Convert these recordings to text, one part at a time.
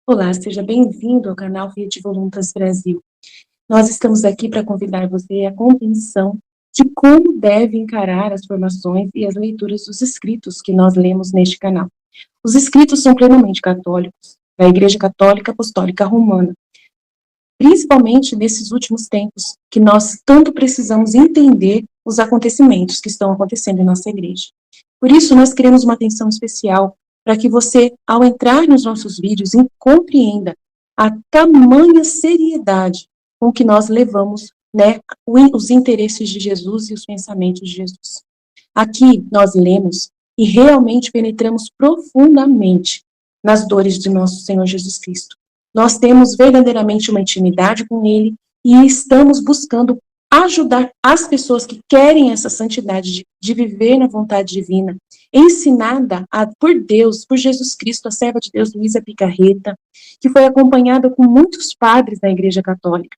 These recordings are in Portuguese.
Olá, seja bem-vindo ao canal Rede Voluntas Brasil. Nós estamos aqui para convidar você à compreensão de como deve encarar as formações e as leituras dos escritos que nós lemos neste canal. Os escritos são plenamente católicos, da Igreja Católica Apostólica Romana, principalmente nesses últimos tempos, que nós tanto precisamos entender os acontecimentos que estão acontecendo em nossa igreja. Por isso, nós queremos uma atenção especial para que você, ao entrar nos nossos vídeos, compreenda a tamanha seriedade com que nós levamos, né, os interesses de Jesus e os pensamentos de Jesus. Aqui nós lemos e realmente penetramos profundamente nas dores de nosso Senhor Jesus Cristo. Nós temos verdadeiramente uma intimidade com Ele e estamos buscando ajudar as pessoas que querem essa santidade de viver na vontade divina, ensinada por Deus, por Jesus Cristo, a serva de Deus, Luísa Picarreta, que foi acompanhada com muitos padres da Igreja Católica.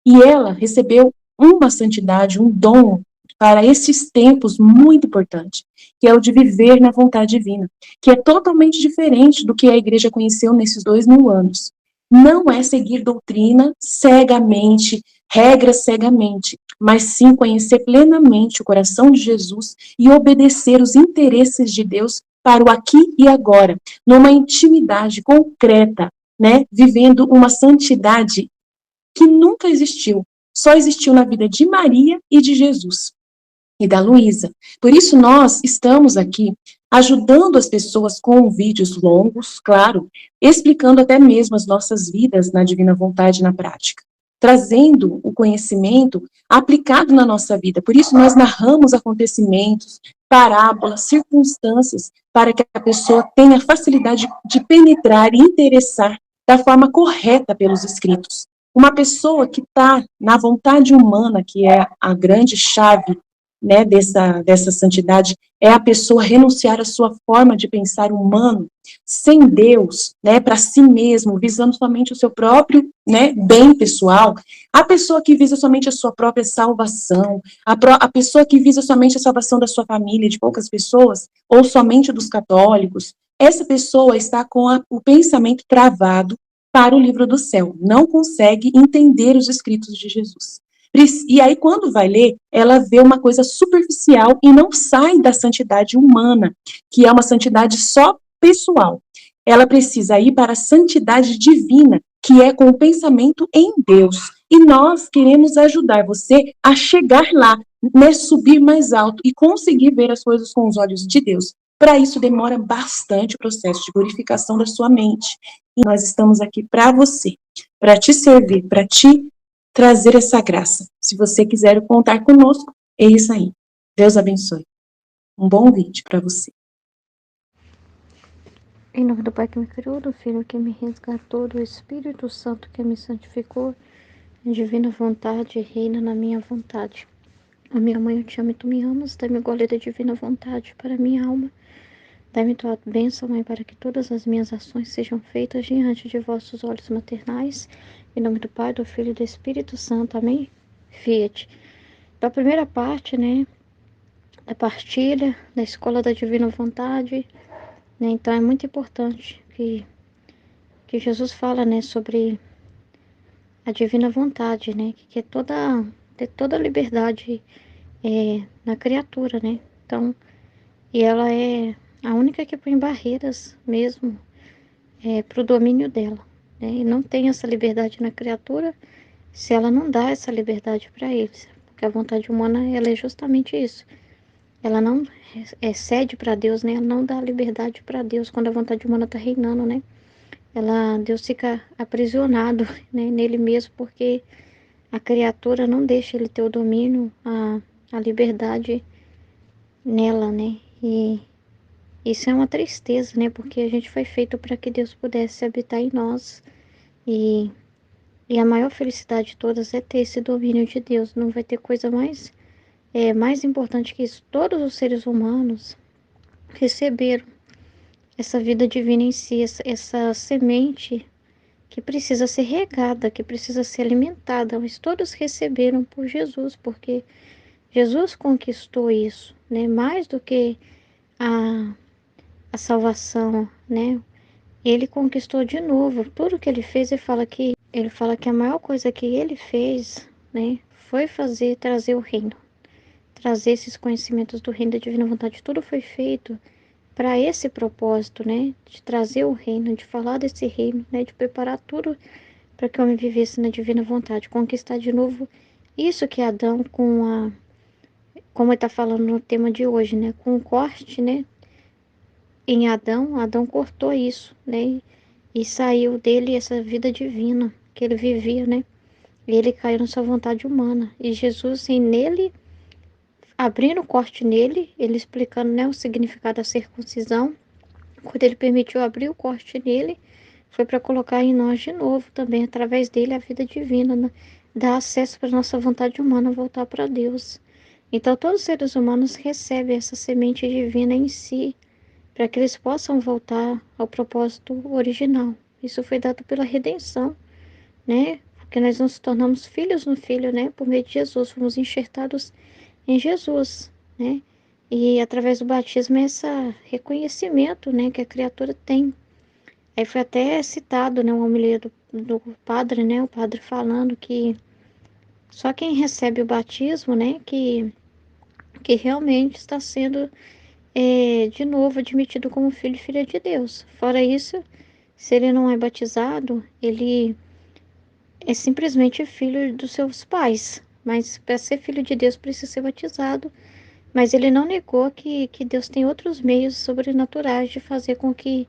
E ela recebeu uma santidade, um dom para esses tempos muito importante, que é o de viver na vontade divina, que é totalmente diferente do que a igreja conheceu nesses 2000 anos. Não é seguir doutrina cegamente, regras cegamente, mas sim conhecer plenamente o coração de Jesus e obedecer os interesses de Deus para o aqui e agora, numa intimidade concreta, né, vivendo uma santidade que nunca existiu, só existiu na vida de Maria e de Jesus e da Luísa. Por isso nós estamos aqui ajudando as pessoas com vídeos longos, claro, explicando até mesmo as nossas vidas na divina vontade na prática, trazendo o conhecimento aplicado na nossa vida. Por isso nós narramos acontecimentos, parábolas, circunstâncias, para que a pessoa tenha facilidade de penetrar e interessar da forma correta pelos escritos. Uma pessoa que está na vontade humana, que é a grande chave, né, dessa santidade, é a pessoa renunciar à sua forma de pensar humano, sem Deus, né, para si mesmo, visando somente o seu próprio, né, bem pessoal. A pessoa que visa somente a sua própria salvação, a pessoa que visa somente a salvação da sua família, de poucas pessoas, ou somente dos católicos, essa pessoa está com o pensamento travado para o livro do céu, não consegue entender os escritos de Jesus. E aí, quando vai ler, ela vê uma coisa superficial e não sai da santidade humana, que é uma santidade só pessoal. Ela precisa ir para a santidade divina, que é com o pensamento em Deus. E nós queremos ajudar você a chegar lá, né, subir mais alto e conseguir ver as coisas com os olhos de Deus. Para isso, demora bastante o processo de purificação da sua mente. E nós estamos aqui para você, para te servir, para te trazer essa graça. Se você quiser contar conosco, é isso aí. Deus abençoe. Um bom vídeo para você. Em nome do Pai que me criou, do Filho que me resgatou, do Espírito Santo que me santificou, a divina vontade reina na minha vontade. A minha mãe, eu te amo e tu me amas, dai-me guarda da divina vontade para minha alma. Dai-me tua bênção, Mãe, para que todas as minhas ações sejam feitas diante de vossos olhos maternais. Em nome do Pai, do Filho e do Espírito Santo. Amém? Fiat. Então, a primeira parte, né, da partilha, da escola da divina vontade, né, então é muito importante que Jesus fala, né, sobre a divina vontade, né, que é ter toda a liberdade na criatura, né, então, e ela é a única que põe barreiras mesmo para o domínio dela, né, e não tem essa liberdade na criatura se ela não dá essa liberdade para eles, porque a vontade humana, ela é justamente isso, ela não cede para Deus, né, ela não dá liberdade para Deus quando a vontade humana está reinando, né, Deus fica aprisionado, né, nele mesmo, porque a criatura não deixa ele ter o domínio, a liberdade nela, né, e isso é uma tristeza, né, porque a gente foi feito para que Deus pudesse habitar em nós, e a maior felicidade de todas é ter esse domínio de Deus, não vai ter coisa mais importante que isso. Todos os seres humanos receberam essa vida divina em si, essa semente que precisa ser regada, que precisa ser alimentada, mas todos receberam por Jesus, porque Jesus conquistou isso, né? Mais do que a, a salvação, né? Ele conquistou de novo. Tudo que ele fez, ele fala que a maior coisa que ele fez, né, foi trazer o reino, trazer esses conhecimentos do reino da divina vontade. Tudo foi feito para esse propósito, né, de trazer o reino, de falar desse reino, né, de preparar tudo para que o homem vivesse na divina vontade, conquistar de novo isso que Adão como ele está falando no tema de hoje, né, com o corte, né, em Adão, Adão cortou isso, né, e saiu dele essa vida divina que ele vivia, né, e ele caiu na sua vontade humana, e Jesus, assim, nele, abrindo o corte nele, ele explicando, né, o significado da circuncisão, quando ele permitiu abrir o corte nele, foi para colocar em nós de novo também, através dele, a vida divina, né? Dar acesso para nossa vontade humana voltar para Deus. Então, todos os seres humanos recebem essa semente divina em si, para que eles possam voltar ao propósito original. Isso foi dado pela redenção, né? Porque nós nos tornamos filhos no Filho, né? Por meio de Jesus, fomos enxertados em Jesus, né? E através do batismo é esse reconhecimento, né, que a criatura tem. Aí foi até citado, né, uma homilia do padre, né, o padre falando que só quem recebe o batismo, né, que realmente está sendo de novo admitido como filho e filha de Deus. Fora isso, se ele não é batizado, ele é simplesmente filho dos seus pais. Mas para ser filho de Deus precisa ser batizado. Mas ele não negou que Deus tem outros meios sobrenaturais de fazer com que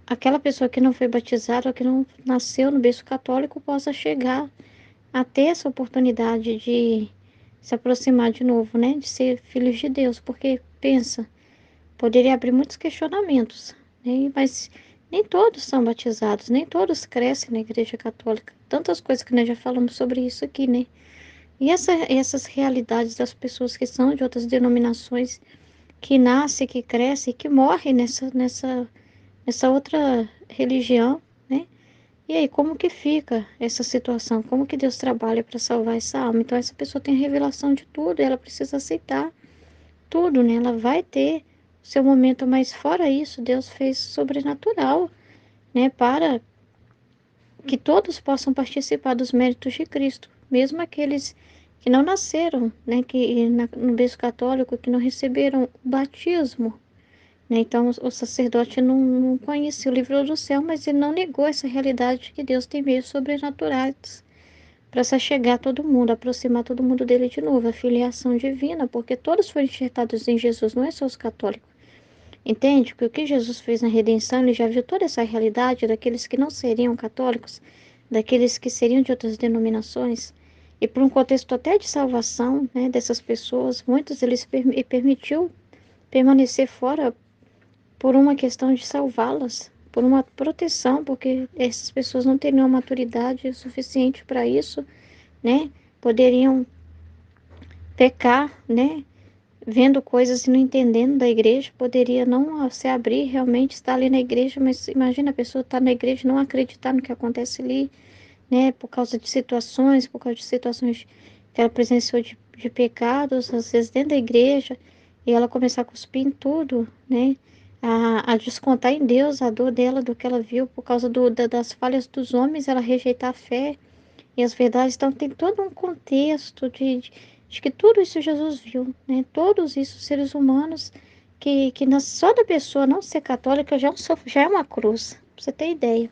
aquela pessoa que não foi batizada ou que não nasceu no berço católico possa chegar a ter essa oportunidade de se aproximar de novo, né? De ser filhos de Deus. Porque, pensa, poderia abrir muitos questionamentos, né? Mas nem todos são batizados, nem todos crescem na Igreja Católica. Tantas coisas que nós já falamos sobre isso aqui, né? E essas realidades das pessoas que são de outras denominações, que nascem, que crescem, que morrem nessa outra religião, né? E aí, como que fica essa situação? Como que Deus trabalha para salvar essa alma? Então, essa pessoa tem a revelação de tudo, ela precisa aceitar tudo, né? Ela vai ter o seu momento, mas fora isso, Deus fez sobrenatural, né? Para que todos possam participar dos méritos de Cristo, mesmo aqueles que não nasceram, né? Que no berço católico, que não receberam o batismo, né? Então, o sacerdote não conhecia o livro do céu, mas ele não negou essa realidade de que Deus tem meios sobrenaturais para se chegar a todo mundo, aproximar todo mundo dele de novo, a filiação divina, porque todos foram enxertados em Jesus, não é só os católicos. Entende? Porque o que Jesus fez na redenção, ele já viu toda essa realidade daqueles que não seriam católicos, daqueles que seriam de outras denominações, e por um contexto até de salvação, né, dessas pessoas, muitos eles permitiu permanecer fora por uma questão de salvá-las, por uma proteção, porque essas pessoas não teriam maturidade suficiente para isso, né? Poderiam pecar, né? Vendo coisas e não entendendo da igreja, poderia não se abrir, realmente estar ali na igreja, mas imagina a pessoa estar na igreja e não acreditar no que acontece ali, né? Por causa de situações que ela presenciou de pecados, às vezes dentro da igreja, e ela começar a cuspir em tudo, né? A descontar em Deus a dor dela, do que ela viu, por causa das falhas dos homens, ela rejeitar a fé e as verdades. Então, tem todo um contexto de que tudo isso Jesus viu, né? Todos esses seres humanos, só da pessoa não ser católica já é uma cruz, pra você ter ideia.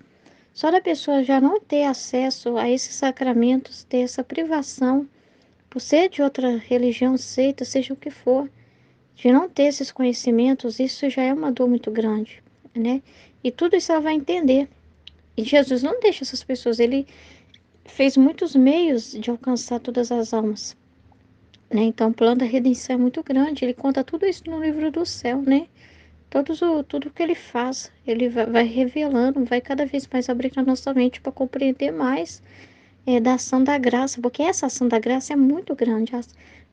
Só da pessoa já não ter acesso a esses sacramentos, ter essa privação, por ser de outra religião, seita, seja o que for, de não ter esses conhecimentos, isso já é uma dor muito grande, né? E tudo isso ela vai entender. E Jesus não deixa essas pessoas, ele fez muitos meios de alcançar todas as almas, né? Então, o plano da redenção é muito grande, ele conta tudo isso no livro do céu, né? Tudo que ele faz, ele vai revelando, vai cada vez mais abrindo a nossa mente para compreender mais da ação da graça, porque essa ação da graça é muito grande.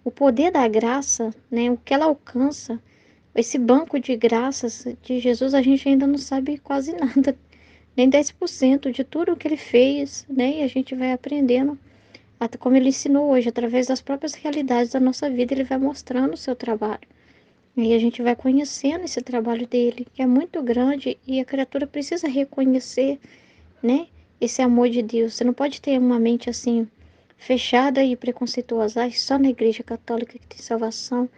O poder da graça, né, o que ela alcança, esse banco de graças de Jesus, a gente ainda não sabe quase nada, nem 10% de tudo o que ele fez, né? E a gente vai aprendendo como ele ensinou hoje, através das próprias realidades da nossa vida, ele vai mostrando o seu trabalho. E a gente vai conhecendo esse trabalho dele, que é muito grande, e a criatura precisa reconhecer, né, esse amor de Deus. Você não pode ter uma mente assim, fechada e preconceituosa. Ah, só na igreja católica que tem salvação.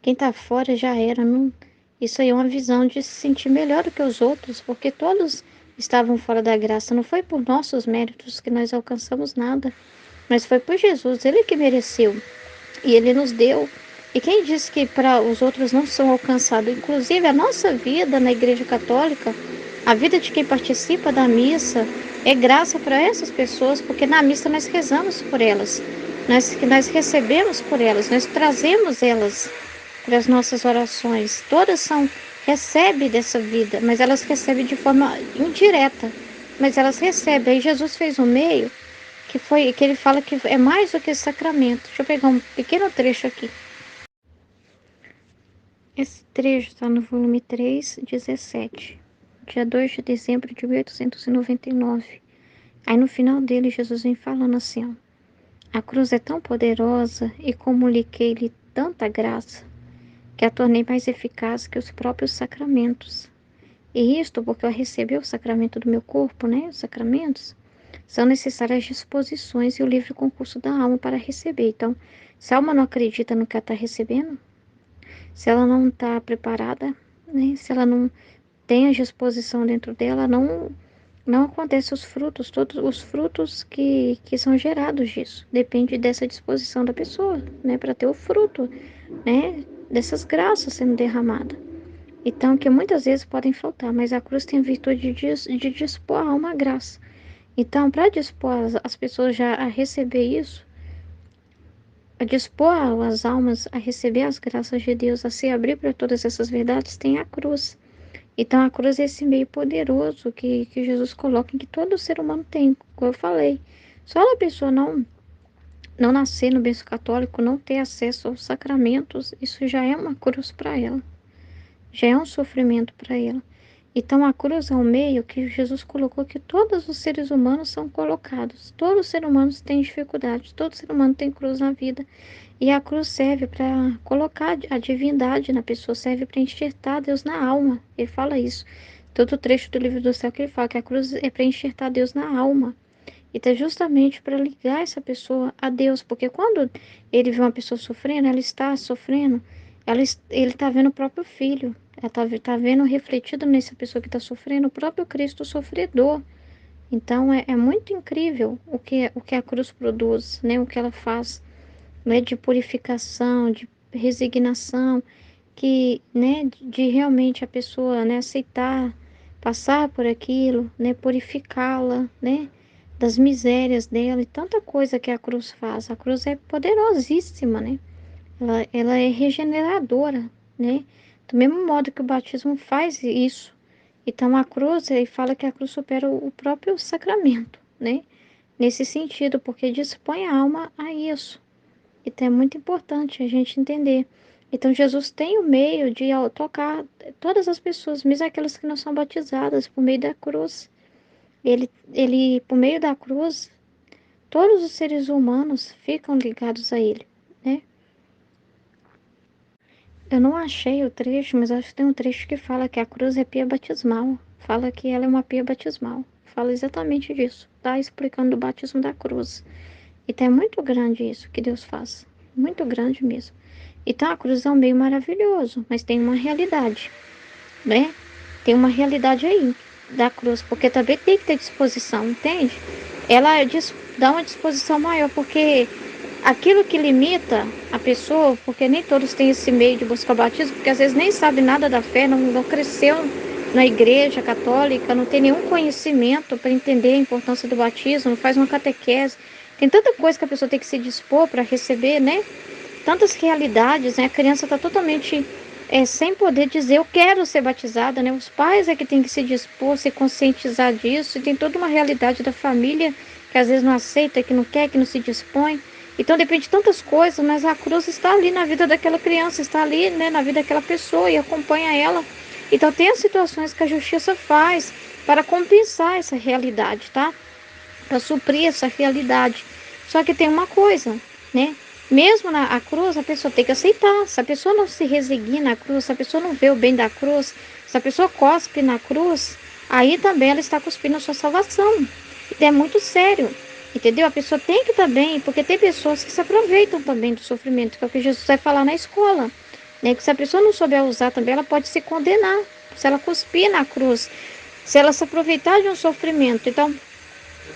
Quem tá fora já era. Não... Isso aí é uma visão de se sentir melhor do que os outros, porque todos estavam fora da graça. Não foi por nossos méritos que nós alcançamos nada, mas foi por Jesus, ele que mereceu. E ele nos deu. E quem disse que para os outros não são alcançados? Inclusive, a nossa vida na Igreja Católica, a vida de quem participa da missa, é graça para essas pessoas, porque na missa nós rezamos por elas, nós recebemos por elas, nós trazemos elas para as nossas orações. Todas recebem dessa vida, mas elas recebem de forma indireta, mas elas recebem. Aí Jesus fez um meio que ele fala que é mais do que sacramento. Deixa eu pegar um pequeno trecho aqui. Esse trecho está no volume 3, 17, dia 2 de dezembro de 1899. Aí no final dele, Jesus vem falando assim, ó, a cruz é tão poderosa e comuniquei-lhe tanta graça, que a tornei mais eficaz que os próprios sacramentos. E isto porque eu recebi o sacramento do meu corpo, né, os sacramentos, são necessárias disposições e o livre concurso da alma para receber. Então, se a alma não acredita no que ela está recebendo, se ela não está preparada, né, se ela não tem a disposição dentro dela, não acontecem os frutos, todos os frutos que são gerados disso. Depende dessa disposição da pessoa, né, para ter o fruto, né, dessas graças sendo derramadas. Então, que muitas vezes podem faltar, mas a cruz tem a virtude de dispor a alma à graça. Então, para dispor as pessoas já a receber isso, a dispor as almas a receber as graças de Deus, a se abrir para todas essas verdades, tem a cruz. Então, a cruz é esse meio poderoso que Jesus coloca em que todo ser humano tem, como eu falei. Só a pessoa não nascer no berço católico, não ter acesso aos sacramentos, isso já é uma cruz para ela, já é um sofrimento para ela. Então, a cruz é um meio que Jesus colocou que todos os seres humanos são colocados. Todos os seres humanos têm dificuldades, todo ser humano tem cruz na vida. E a cruz serve para colocar a divindade na pessoa, serve para enxertar Deus na alma. Ele fala isso. Todo trecho do livro do céu que ele fala que a cruz é para enxertar Deus na alma. E tá justamente para ligar essa pessoa a Deus. Porque quando ele vê uma pessoa sofrendo, ela está sofrendo, ele está vendo o próprio filho. Ela tá vendo refletido nessa pessoa que está sofrendo o próprio Cristo sofredor. Então é muito incrível o que a cruz produz, né? O que ela faz, né? De purificação, de resignação, que, né? De realmente a pessoa, né? Aceitar, passar por aquilo, né? Purificá-la, né? Das misérias dela e tanta coisa que a cruz faz. A cruz é poderosíssima, né? Ela é regeneradora, né? Do mesmo modo que o batismo faz isso. Então, a cruz, ele fala que a cruz supera o próprio sacramento, né? Nesse sentido, porque dispõe a alma a isso. Então, é muito importante a gente entender. Então, Jesus tem o meio de tocar todas as pessoas, mesmo aquelas que não são batizadas, por meio da cruz. Por meio da cruz, todos os seres humanos ficam ligados a ele, né? Eu não achei o trecho, mas acho que tem um trecho que fala que a cruz é pia batismal. Fala que ela é uma pia batismal. Fala exatamente disso. Tá explicando o batismo da cruz. Então é muito grande isso que Deus faz. Muito grande mesmo. Então a cruz é um meio maravilhoso, mas tem uma realidade, né? Tem uma realidade aí da cruz, porque também tem que ter disposição, entende? Ela dá uma disposição maior, porque aquilo que limita a pessoa, porque nem todos têm esse meio de buscar batismo, porque às vezes nem sabe nada da fé, não cresceu na igreja católica, não tem nenhum conhecimento para entender a importância do batismo, não faz uma catequese. Tem tanta coisa que a pessoa tem que se dispor para receber, né? Tantas realidades, né? A criança está totalmente sem poder dizer eu quero ser batizada, né? Os pais é que tem que se dispor, se conscientizar disso, e tem toda uma realidade da família que às vezes não aceita, que não quer, que não se dispõe. Então depende de tantas coisas, mas a cruz está ali na vida daquela criança, está ali, né, na vida daquela pessoa e acompanha ela. Então tem as situações que a justiça faz para compensar essa realidade, tá? Para suprir essa realidade. Só que tem uma coisa, né? Mesmo na a cruz, a pessoa tem que aceitar. Se a pessoa não se resigna à cruz, se a pessoa não vê o bem da cruz, se a pessoa cospe na cruz, aí também ela está cuspindo a sua salvação. Então é muito sério, entendeu? A pessoa tem que estar bem, porque tem pessoas que se aproveitam também do sofrimento, que é o que Jesus vai falar na escola, né? Que se a pessoa não souber usar também, ela pode se condenar. Se ela cuspir na cruz, se ela se aproveitar de um sofrimento. Então,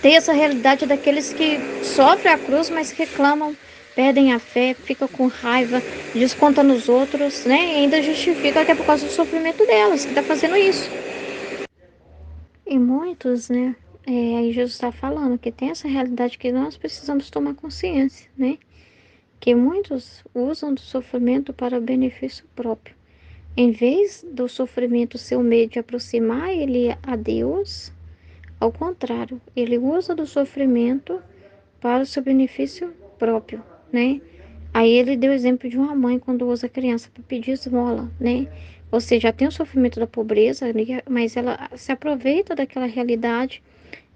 tem essa realidade daqueles que sofrem a cruz, mas reclamam, perdem a fé, ficam com raiva, descontam nos outros, né? E ainda justifica que é por causa do sofrimento delas que está fazendo isso. E muitos, né? Aí Jesus está falando que tem essa realidade que nós precisamos tomar consciência, né? Que muitos usam do sofrimento para benefício próprio. Em vez do sofrimento ser um meio de aproximar ele a Deus, ao contrário, ele usa do sofrimento para o seu benefício próprio, né? Aí ele deu o exemplo de uma mãe quando usa a criança para pedir esmola, né? Ou seja, tem o sofrimento da pobreza, né? Mas ela se aproveita daquela realidade,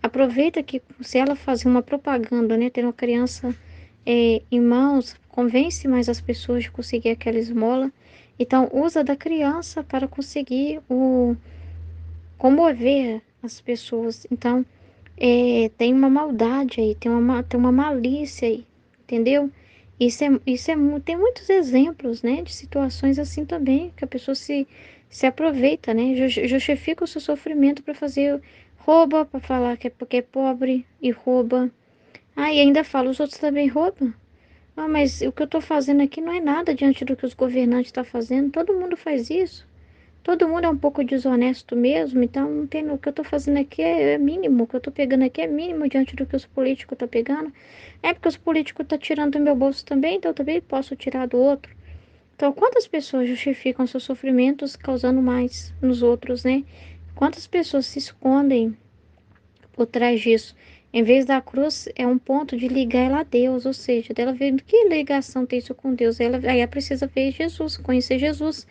aproveita que se ela fazer uma propaganda, né? Ter uma criança em mãos, convence mais as pessoas de conseguir aquela esmola. Então, usa da criança para conseguir comover as pessoas. Então, tem uma maldade aí, tem uma malícia aí, entendeu? Tem muitos exemplos, né, de situações assim também, que a pessoa se aproveita, né, justifica o seu sofrimento para fazer, rouba, para falar que é porque é pobre e rouba. Ah, e ainda fala, os outros também roubam. Ah, mas o que eu estou fazendo aqui não é nada diante do que os governantes estão fazendo, todo mundo faz isso. Todo mundo é um pouco desonesto mesmo, então não tem, o que eu estou fazendo aqui é mínimo, o que eu estou pegando aqui é mínimo diante do que os políticos estão pegando. É porque os políticos estão tirando do meu bolso também, então eu também posso tirar do outro. Então, quantas pessoas justificam seus sofrimentos causando mais nos outros, né? Quantas pessoas se escondem por trás disso? Em vez da cruz, é um ponto de ligar ela a Deus, ou seja, dela ver que ligação tem isso com Deus. Aí ela precisa ver Jesus, conhecer Jesus.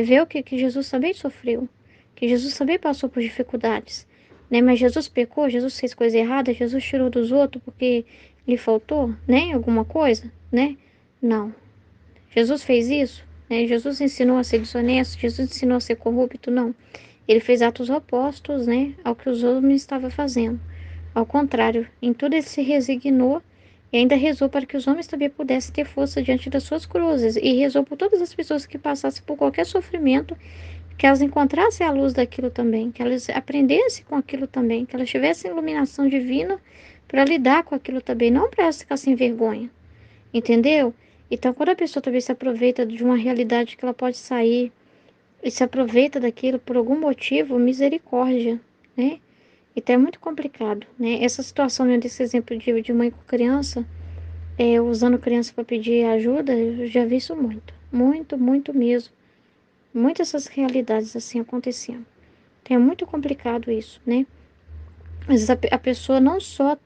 Ver o que Jesus também sofreu, que Jesus também passou por dificuldades, né? Mas Jesus pecou, Jesus fez coisa errada, Jesus tirou dos outros porque lhe faltou, né? Alguma coisa, né? Não. Jesus fez isso, né? Jesus ensinou a ser desonesto, Jesus ensinou a ser corrupto, não. Ele fez atos opostos, né, ao que os homens estavam fazendo. Ao contrário, em tudo ele se resignou e ainda rezou para que os homens também pudessem ter força diante das suas cruzes. E rezou por todas as pessoas que passassem por qualquer sofrimento, que elas encontrassem a luz daquilo também, que elas aprendessem com aquilo também, que elas tivessem iluminação divina para lidar com aquilo também, não para elas ficar sem vergonha. Entendeu? Então, quando a pessoa também se aproveita de uma realidade que ela pode sair e se aproveita daquilo por algum motivo, misericórdia, né? Então é muito complicado, né? Essa situação, né, desse exemplo de mãe com criança, usando criança para pedir ajuda, eu já vi isso muito. Muito, muito mesmo. Muitas essas realidades assim acontecendo. Então é muito complicado isso, né? Às vezes a pessoa não só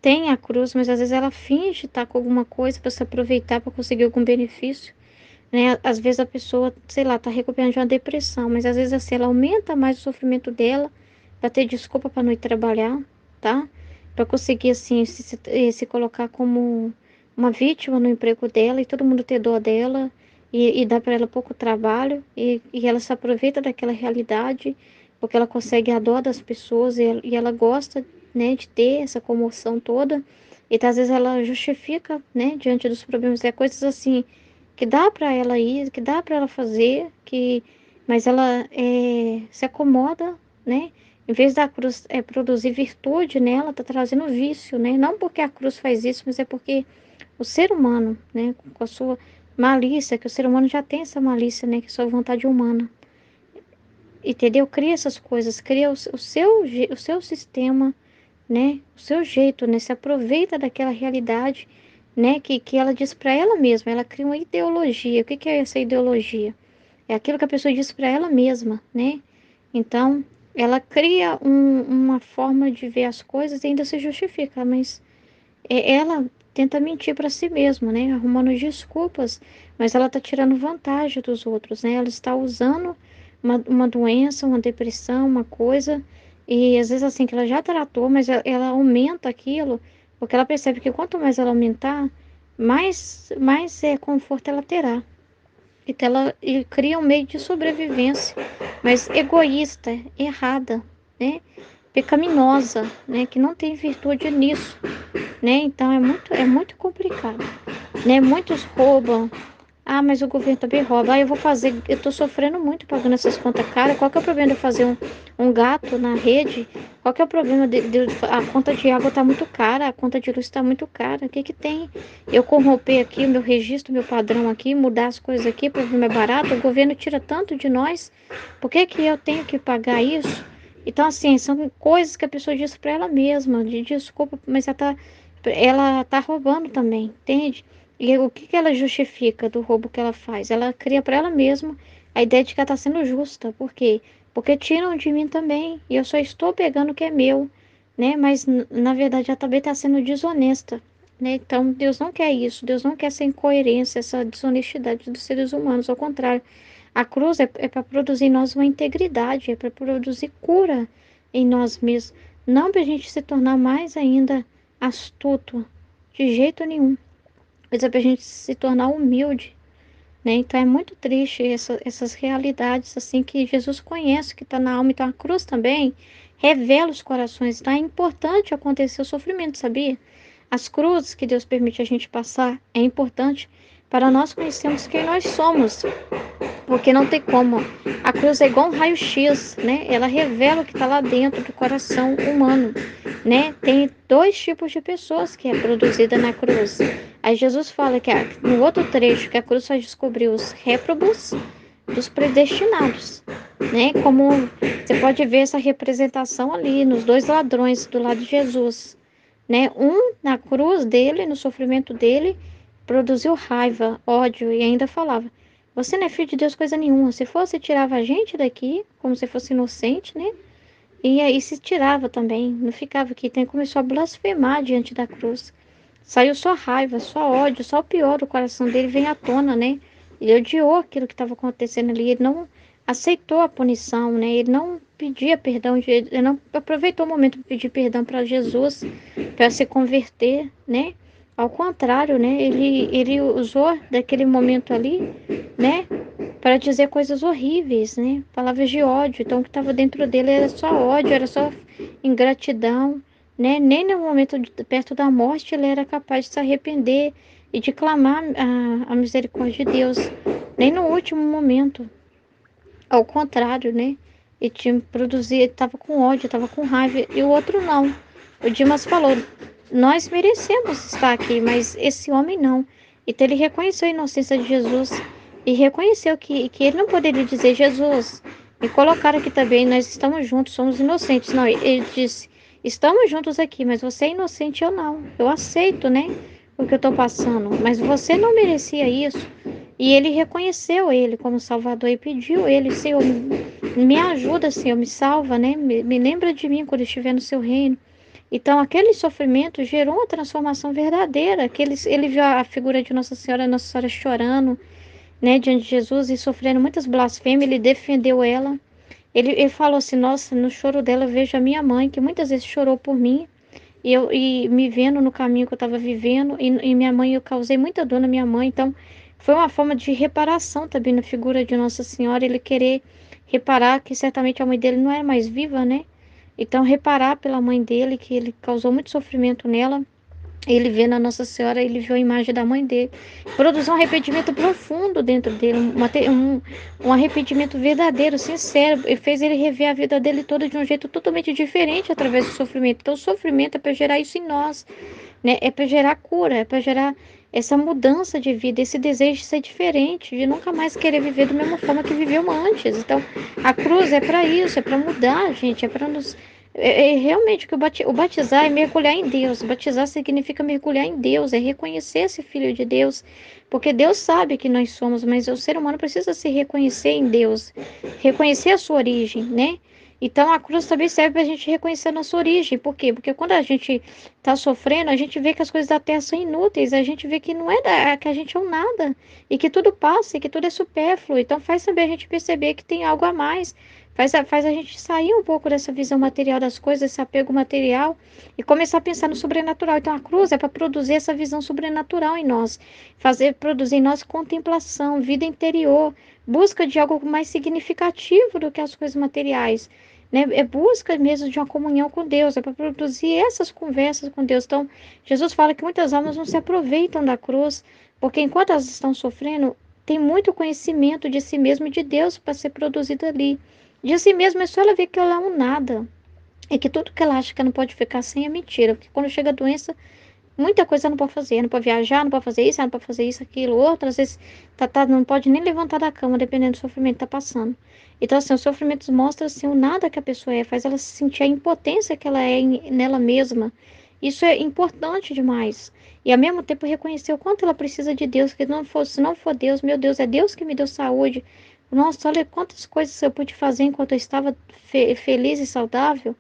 tem a cruz, mas às vezes ela finge estar com alguma coisa para se aproveitar, para conseguir algum benefício, né? Às vezes a pessoa, sei lá, tá recuperando de uma depressão, mas às vezes assim, ela aumenta mais o sofrimento dela para ter desculpa para não ir trabalhar, tá? Para conseguir assim se colocar como uma vítima no emprego dela e todo mundo ter dó dela e dar para ela pouco trabalho e ela se aproveita daquela realidade porque ela consegue a dó das pessoas e ela gosta, né, de ter essa comoção toda. E às vezes ela justifica, né, diante dos problemas, coisas assim que dá para ela ir, que dá para ela fazer, mas ela se acomoda, né? Em vez da cruz produzir virtude nela, tá trazendo vício, né? Não porque a cruz faz isso, mas é porque o ser humano, né, com a sua malícia, que o ser humano já tem essa malícia, né, que é a sua vontade humana, entendeu? Cria essas coisas, cria o seu sistema, né? O seu jeito, né? Se aproveita daquela realidade, né? Que ela diz para ela mesma. Ela cria uma ideologia. O que é essa ideologia? É aquilo que a pessoa diz para ela mesma, né? Então, ela cria uma forma de ver as coisas e ainda se justifica, mas ela tenta mentir para si mesma, né? Arrumando desculpas, mas ela está tirando vantagem dos outros, né? Ela está usando uma doença, uma depressão, uma coisa, e às vezes assim que ela já tratou, mas ela aumenta aquilo porque ela percebe que quanto mais ela aumentar, mais conforto ela terá. Então ela e cria um meio de sobrevivência, mas egoísta, errada, né? Pecaminosa, né? Que não tem virtude nisso, né? Então é muito complicado, né? Muitos roubam. Ah, mas o governo também rouba. Ah, eu tô sofrendo muito pagando essas contas caras. Qual que é o problema de eu fazer um gato na rede? Qual que é o problema a conta de água tá muito cara, a conta de luz tá muito cara. O que que tem? Eu corromper aqui o meu registro, meu padrão aqui, mudar as coisas aqui para ver mais barato. O governo tira tanto de nós. Por que que eu tenho que pagar isso? Então, assim, são coisas que a pessoa diz para ela mesma, de desculpa, mas ela tá roubando também, entende? E o que que ela justifica do roubo que ela faz? Ela cria para ela mesma a ideia de que ela está sendo justa. Por quê? Porque tiram de mim também. E eu só estou pegando o que é meu, né? Mas na verdade ela também está sendo desonesta, né? Então Deus não quer isso. Deus não quer essa incoerência, essa desonestidade dos seres humanos. Ao contrário, a cruz é para produzir em nós uma integridade, é para produzir cura em nós mesmos. Não para a gente se tornar mais ainda astuto, de jeito nenhum, mas é para a gente se tornar humilde, né? Então é muito triste essas realidades assim que Jesus conhece, que está na alma. Então a cruz também revela os corações. Então é importante acontecer o sofrimento, sabia? As cruzes que Deus permite a gente passar é importante para nós conhecermos quem nós somos, porque não tem como. A cruz é igual um raio-x, né? Ela revela o que está lá dentro do coração humano, né? Tem dois tipos de pessoas que é produzida na cruz. Aí Jesus fala que no outro trecho que a cruz só descobriu os réprobos dos predestinados, né? Como você pode ver essa representação ali nos dois ladrões do lado de Jesus, né? Um na cruz dele, no sofrimento dele, produziu raiva, ódio e ainda falava: você não é filho de Deus coisa nenhuma. Se fosse, tirava a gente daqui, como se fosse inocente, né? E aí se tirava também, não ficava aqui. Então começou a blasfemar diante da cruz. Saiu só raiva, só ódio, só o pior do coração dele vem à tona, né? Ele odiou aquilo que estava acontecendo ali, ele não aceitou a punição, né? Ele não pedia perdão, ele não aproveitou o momento para pedir perdão para Jesus, para se converter, né? Ao contrário, né? Ele usou daquele momento ali, né? Para dizer coisas horríveis, né? Palavras de ódio. Então, o que estava dentro dele era só ódio, era só ingratidão, né? Nem no momento perto da morte ele era capaz de se arrepender e de clamar a misericórdia de Deus. Nem no último momento. Ao contrário, né? E tinha produzido, estava com ódio, estava com raiva. E o outro não. O Dimas falou: nós merecemos estar aqui, mas esse homem não. Então ele reconheceu a inocência de Jesus e reconheceu que ele não poderia dizer: Jesus, me colocaram aqui também, nós estamos juntos, somos inocentes. Não, ele disse: estamos juntos aqui, mas você é inocente, eu não. Eu aceito, né? O que eu estou passando, mas você não merecia isso. E ele reconheceu ele como Salvador e pediu ele: Senhor, me ajuda, Senhor, me salva, né? Me lembra de mim quando eu estiver no seu reino. Então, aquele sofrimento gerou uma transformação verdadeira. Ele viu a figura de Nossa Senhora chorando, né, diante de Jesus e sofrendo muitas blasfêmias. Ele defendeu ela. Ele falou assim: nossa, no choro dela eu vejo a minha mãe, que muitas vezes chorou por mim. E me vendo no caminho que eu estava vivendo, e minha mãe, eu causei muita dor na minha mãe. Então, foi uma forma de reparação também na figura de Nossa Senhora, ele querer reparar que certamente a mãe dele não era mais viva, né? Então, reparar pela mãe dele, que ele causou muito sofrimento nela. Ele vê na Nossa Senhora, ele viu a imagem da mãe dele. Produziu um arrependimento profundo dentro dele, um arrependimento verdadeiro, sincero. E fez ele rever a vida dele toda de um jeito totalmente diferente através do sofrimento. Então, o sofrimento é para gerar isso em nós, né? É para gerar cura, é para gerar essa mudança de vida, esse desejo de ser diferente, de nunca mais querer viver da mesma forma que viveu antes. Então, a cruz é para isso, é para mudar, gente, é para nos realmente que o batizar é mergulhar em Deus. Batizar significa mergulhar em Deus, é reconhecer esse Filho de Deus, porque Deus sabe que nós somos, mas o ser humano precisa se reconhecer em Deus, reconhecer a sua origem, né? Então a cruz também serve para a gente reconhecer a nossa origem. Por quê? Porque quando a gente está sofrendo, a gente vê que as coisas da terra são inúteis, a gente vê que não é que a gente é um nada, e que tudo passa, e que tudo é supérfluo. Então faz também a gente perceber que tem algo a mais. Faz a gente sair um pouco dessa visão material das coisas, esse apego material, e começar a pensar no sobrenatural. Então, a cruz é para produzir essa visão sobrenatural em nós, produzir em nós contemplação, vida interior, busca de algo mais significativo do que as coisas materiais. Né? É busca mesmo de uma comunhão com Deus, é para produzir essas conversas com Deus. Então, Jesus fala que muitas almas não se aproveitam da cruz, porque enquanto elas estão sofrendo, tem muito conhecimento de si mesmo e de Deus para ser produzido ali. De si mesmo é só ela ver que ela é um nada. E que tudo que ela acha que ela não pode ficar sem é mentira. Porque quando chega a doença, muita coisa ela não pode fazer. Não pode viajar, não pode fazer isso, não pode fazer isso, aquilo, outro. Às vezes não pode nem levantar da cama, dependendo do sofrimento que está passando. Então, assim, os sofrimentos mostram assim, o nada que a pessoa é, faz ela sentir a impotência que ela é nela mesma. Isso é importante demais. E ao mesmo tempo reconhecer o quanto ela precisa de Deus, que se não for Deus, meu Deus, é Deus que me deu saúde. Nossa, olha quantas coisas eu pude fazer enquanto eu estava feliz e saudável,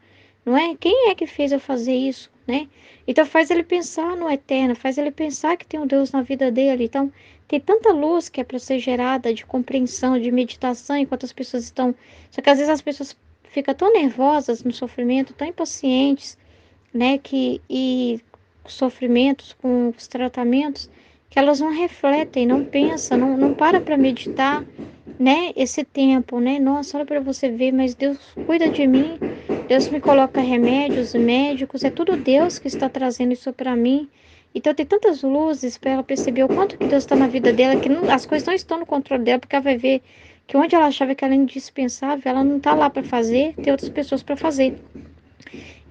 não é? Quem é que fez eu fazer isso, né? Então faz ele pensar no eterno, faz ele pensar que tem um Deus na vida dele. Então tem tanta luz que é para ser gerada de compreensão, de meditação, enquanto as pessoas estão. Só que às vezes as pessoas ficam tão nervosas no sofrimento, tão impacientes, né? E sofrimentos com os tratamentos, que elas não refletem, não pensam, não para meditar, né? Esse tempo, né? Nossa, olha para você ver, mas Deus cuida de mim, Deus me coloca remédios, médicos, é tudo Deus que está trazendo isso para mim. Então tem tantas luzes para ela perceber o quanto que Deus está na vida dela, que as coisas não estão no controle dela, porque ela vai ver que onde ela achava que ela era indispensável, ela não está lá para fazer, tem outras pessoas para fazer.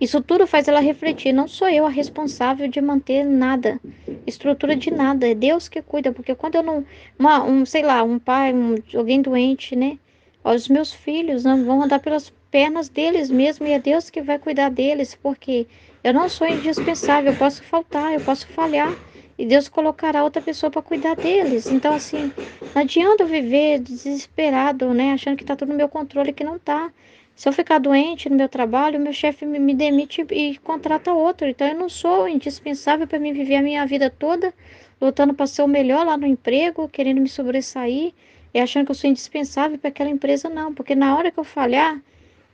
Isso tudo faz ela refletir, não sou eu a responsável de manter nada, estrutura de nada, é Deus que cuida, porque quando eu não, sei lá, um pai, alguém doente, né? Os meus filhos não vão andar pelas pernas deles mesmo e é Deus que vai cuidar deles, porque eu não sou indispensável, eu posso faltar, eu posso falhar, e Deus colocará outra pessoa para cuidar deles. Então, assim, não adianta eu viver desesperado, né? Achando que está tudo no meu controle, que não está. Se eu ficar doente no meu trabalho, meu chefe me demite e contrata outro. Então, eu não sou indispensável para mim viver a minha vida toda lutando para ser o melhor lá no emprego, querendo me sobressair e achando que eu sou indispensável para aquela empresa, não. Porque na hora que eu falhar,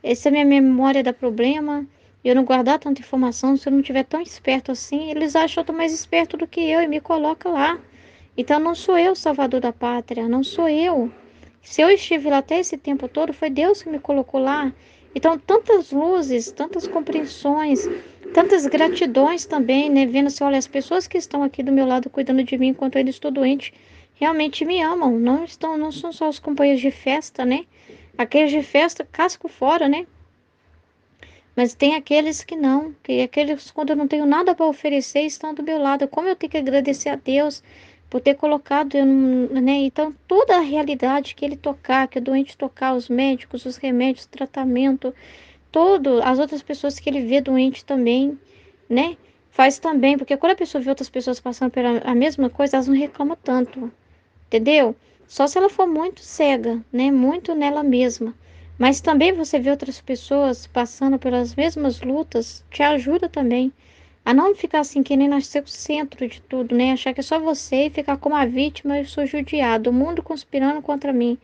essa é a minha memória dá problema, eu não guardar tanta informação, se eu não estiver tão esperto assim, eles acham que eu estou mais esperto do que eu e me colocam lá. Então, não sou eu o salvador da pátria, não sou eu. Se eu estive lá até esse tempo todo, foi Deus que me colocou lá. Então, tantas luzes, tantas compreensões, tantas gratidões também, né? Vendo assim, olha, as pessoas que estão aqui do meu lado cuidando de mim enquanto eu ainda estou doente, realmente me amam. Não são só os companheiros de festa, né? Aqueles de festa, casco fora, né? Mas tem aqueles que não, que aqueles quando eu não tenho nada para oferecer estão do meu lado. Como eu tenho que agradecer a Deus por ter colocado, né? Então toda a realidade que ele tocar, que o doente tocar, os médicos, os remédios, tratamento, todo, as outras pessoas que ele vê doente também, né? Faz também, porque quando a pessoa vê outras pessoas passando pela a mesma coisa, elas não reclamam tanto, entendeu? Só se ela for muito cega, né? Muito nela mesma. Mas também você vê outras pessoas passando pelas mesmas lutas, te ajuda também a não ficar assim querendo ser o centro de tudo, né? Achar que é só você e ficar como a vítima, eu sou judiado, o mundo conspirando contra mim.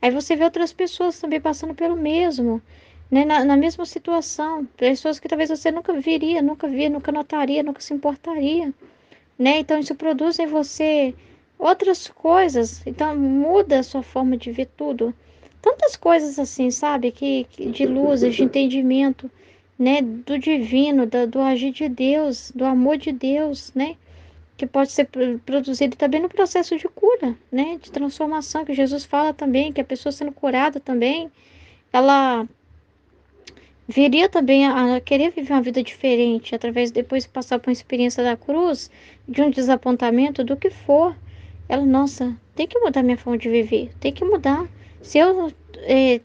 Aí você vê outras pessoas também passando pelo mesmo, né? Na mesma situação, pessoas que talvez você nunca viria, nunca via, nunca notaria, nunca se importaria, né? Então isso produz em você outras coisas, então muda a sua forma de ver tudo. Tantas coisas assim, sabe? De luzes, de entendimento, né? Do divino, do agir de Deus, do amor de Deus, né? Que pode ser produzido também no processo de cura, né? De transformação, que Jesus fala também, que a pessoa sendo curada também, ela viria também a querer viver uma vida diferente, através depois de passar por uma experiência da cruz, de um desapontamento, do que for. Ela, nossa, tem que mudar minha forma de viver, tem que mudar. Se eu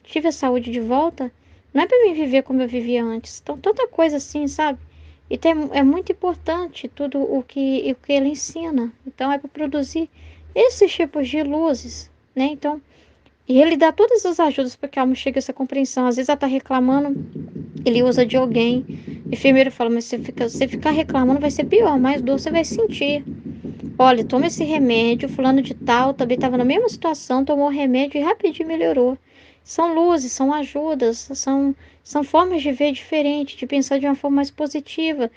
tive a saúde de volta, não é para mim viver como eu vivia antes. Então, tanta coisa assim, sabe? Então, é muito importante tudo o que ele ensina. Então, é para produzir esses tipos de luzes, né? Então, e ele dá todas as ajudas para que a alma chegue a essa compreensão. Às vezes ela está reclamando, ele usa de alguém. O enfermeiro fala, mas você ficar reclamando vai ser pior, mais dor você vai sentir. Olha, toma esse remédio, fulano de tal também estava na mesma situação, tomou o remédio e rapidinho melhorou. São luzes, são ajudas, são formas de ver diferente, de pensar de uma forma mais positiva.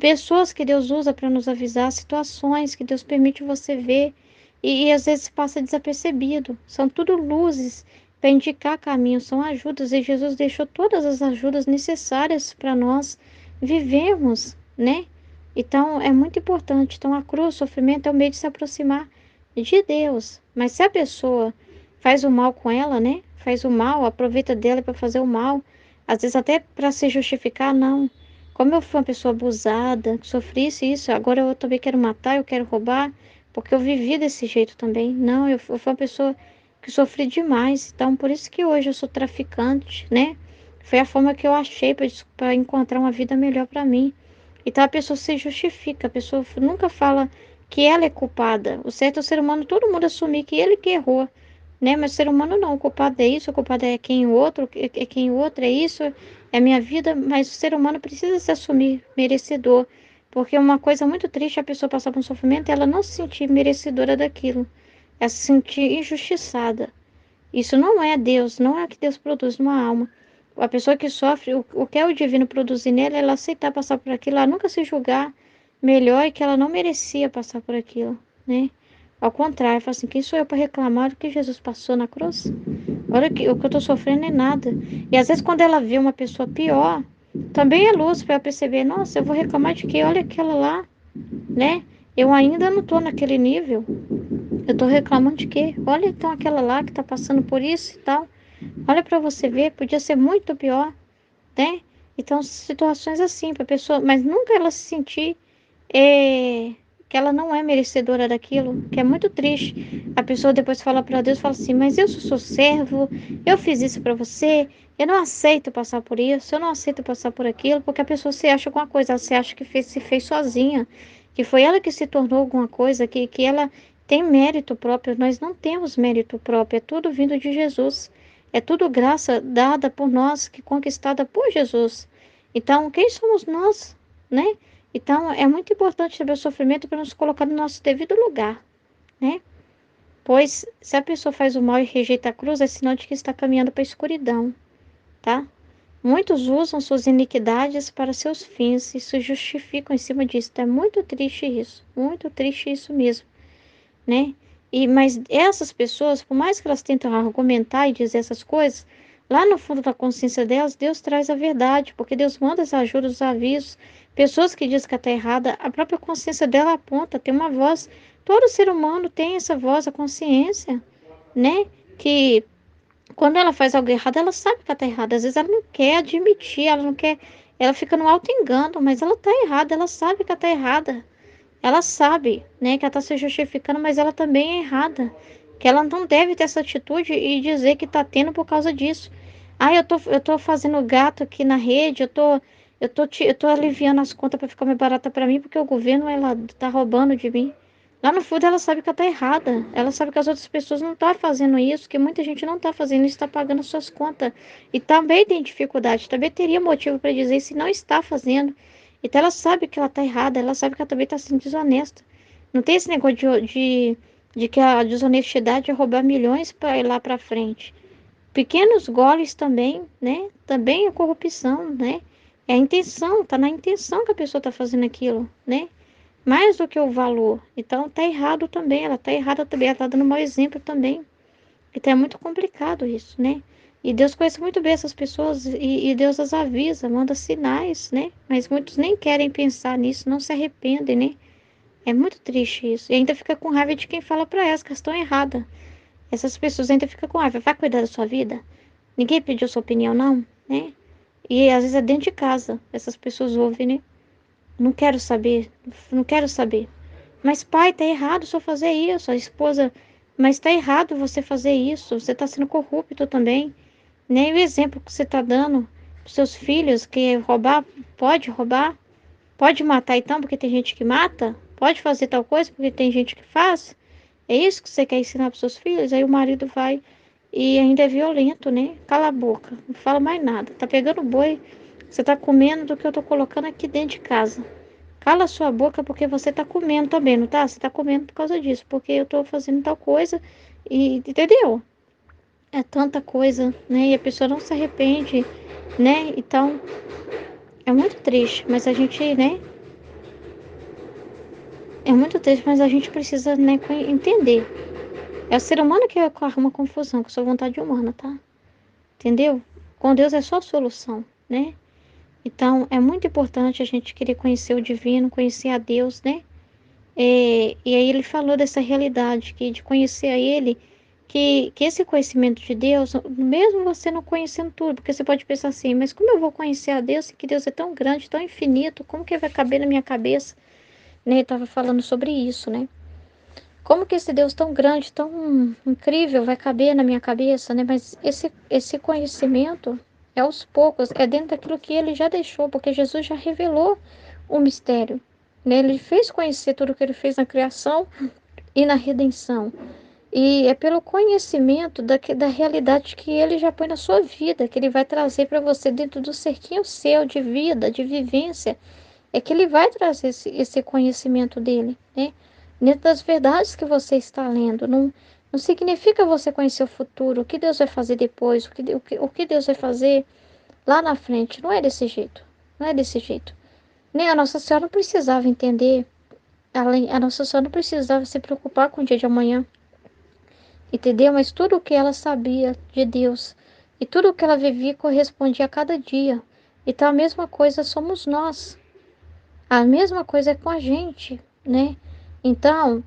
Pessoas que Deus usa para nos avisar, situações que Deus permite você ver e às vezes passa desapercebido. São tudo luzes para indicar caminhos, são ajudas e Jesus deixou todas as ajudas necessárias para nós vivermos, né? Então é muito importante. Então a cruz, o sofrimento é o meio de se aproximar de Deus. Mas se a pessoa faz o mal com ela, né? Faz o mal, aproveita dela para fazer o mal, às vezes até para se justificar, não. Como eu fui uma pessoa abusada, que sofri isso, agora eu também quero matar, eu quero roubar, porque eu vivi desse jeito também. Não, eu fui uma pessoa que sofri demais. Então, por isso que hoje eu sou traficante, né? Foi a forma que eu achei para encontrar uma vida melhor para mim. Então, a pessoa se justifica, a pessoa nunca fala que ela é culpada. O certo é o ser humano, todo mundo assumir que ele que errou, né? Mas o ser humano não, o culpado é isso, o culpado é quem o outro, é quem o outro, é isso, é a minha vida, mas o ser humano precisa se assumir merecedor, porque uma coisa muito triste é a pessoa passar por um sofrimento e ela não se sentir merecedora daquilo, é se sentir injustiçada. Isso não é Deus, não é o que Deus produz numa alma. A pessoa que sofre, o que é o divino produzir nela, ela aceitar passar por aquilo, ela nunca se julgar melhor e que ela não merecia passar por aquilo, né? Ao contrário, fala assim, quem sou eu para reclamar do que Jesus passou na cruz? Olha que o que eu estou sofrendo é nada. E às vezes quando ela vê uma pessoa pior, também é luz para ela perceber, nossa, eu vou reclamar de quê? Olha aquela lá, né? Eu ainda não estou naquele nível. Eu estou reclamando de quê? Olha então aquela lá que está passando por isso e tal. Olha para você ver, podia ser muito pior, né? Então, situações assim, para a pessoa, mas nunca ela se sentir que ela não é merecedora daquilo, que é muito triste. A pessoa depois fala para Deus, fala assim, mas eu sou seu servo, eu fiz isso para você, eu não aceito passar por isso, eu não aceito passar por aquilo, porque a pessoa se acha alguma coisa, ela se acha que se fez sozinha, que foi ela que se tornou alguma coisa, que ela tem mérito próprio. Nós não temos mérito próprio, é tudo vindo de Jesus. É tudo graça dada por nós, que conquistada por Jesus. Então, quem somos nós, né? Então, é muito importante saber o sofrimento para nos colocar no nosso devido lugar, né? Pois, se a pessoa faz o mal e rejeita a cruz, é sinal de que está caminhando para a escuridão, tá? Muitos usam suas iniquidades para seus fins e se justificam em cima disso. Então, é muito triste isso mesmo, né? Mas essas pessoas, por mais que elas tentem argumentar e dizer essas coisas, lá no fundo da consciência delas, Deus traz a verdade, porque Deus manda as ajudas, os avisos. Pessoas que dizem que está errada, a própria consciência dela aponta, tem uma voz. Todo ser humano tem essa voz, a consciência, né? Que quando ela faz algo errado, ela sabe que ela está errada. Às vezes ela não quer admitir, ela não quer, ela fica no auto-engano, mas ela está errada, ela sabe que ela está errada. Ela sabe, né, que ela está se justificando, mas ela também é errada. Que ela não deve ter essa atitude e dizer que está tendo por causa disso. Ah, eu tô fazendo gato aqui na rede, eu tô aliviando as contas para ficar mais barata para mim, porque o governo, ela tá roubando de mim. Lá no fundo, ela sabe que ela tá errada. Ela sabe que as outras pessoas não estão fazendo isso, que muita gente não está fazendo isso, está pagando suas contas. E também tem dificuldade, também teria motivo para dizer se não está fazendo. Então ela sabe que ela tá errada, ela sabe que ela também tá sendo desonesta. Não tem esse negócio de que a desonestidade é roubar milhões para ir lá para frente. Pequenos goles também, né? Também é corrupção, né? É a intenção, tá na intenção que a pessoa tá fazendo aquilo, né? Mais do que o valor. Então tá errado também, ela tá errada também, ela tá dando mau exemplo também. Então é muito complicado isso, né? E Deus conhece muito bem essas pessoas e Deus as avisa, manda sinais, né? Mas muitos nem querem pensar nisso, não se arrependem, né? É muito triste isso. E ainda fica com raiva de quem fala para elas que estão erradas. Essas pessoas ainda ficam com raiva. Vai cuidar da sua vida? Ninguém pediu sua opinião, não, né? E às vezes é dentro de casa. Essas pessoas ouvem, né? Não quero saber, não quero saber. Mas pai, tá errado só fazer isso. A esposa, mas tá errado você fazer isso. Você tá sendo corrupto também. Nem o exemplo que você está dando para seus filhos, que roubar, pode matar então, porque tem gente que mata, pode fazer tal coisa, porque tem gente que faz. É isso que você quer ensinar para seus filhos? Aí o marido vai e ainda é violento, né? Cala a boca, não fala mais nada. Tá pegando boi, você tá comendo do que eu tô colocando aqui dentro de casa. Cala a sua boca porque você tá comendo também, não tá? Você tá comendo por causa disso, porque eu tô fazendo tal coisa e entendeu? é tanta coisa, né? E a pessoa não se arrepende, né? Então, é muito triste, mas a gente, né? É muito triste, mas a gente precisa, né, entender. É o ser humano que arruma confusão com sua vontade humana, tá? Entendeu? Com Deus é só solução, né? Então, é muito importante a gente querer conhecer o divino, conhecer a Deus, né? E aí ele falou dessa realidade, que de conhecer a Ele, que esse conhecimento de Deus, mesmo você não conhecendo tudo, porque você pode pensar assim, mas como eu vou conhecer a Deus se que Deus é tão grande, tão infinito, como que vai caber na minha cabeça? Né? Ele estava falando sobre isso, né? Como que esse Deus tão grande, tão incrível vai caber na minha cabeça, né? Mas esse conhecimento é aos poucos, é dentro daquilo que ele já deixou, porque Jesus já revelou o mistério, né? Ele fez conhecer tudo o que ele fez na criação e na redenção. E é pelo conhecimento da realidade que ele já põe na sua vida, que ele vai trazer para você dentro do cerquinho seu de vida, de vivência, é que ele vai trazer esse conhecimento dele, né? Dentro das verdades que você está lendo. Não significa você conhecer o futuro, o que Deus vai fazer depois, o que Deus vai fazer lá na frente. Não é desse jeito. Não é desse jeito. Nem a Nossa Senhora não precisava entender, a Nossa Senhora não precisava se preocupar com o dia de amanhã, entendeu? Mas tudo o que ela sabia de Deus e tudo o que ela vivia correspondia a cada dia. Então a mesma coisa somos nós. A mesma coisa é com a gente, né? Então,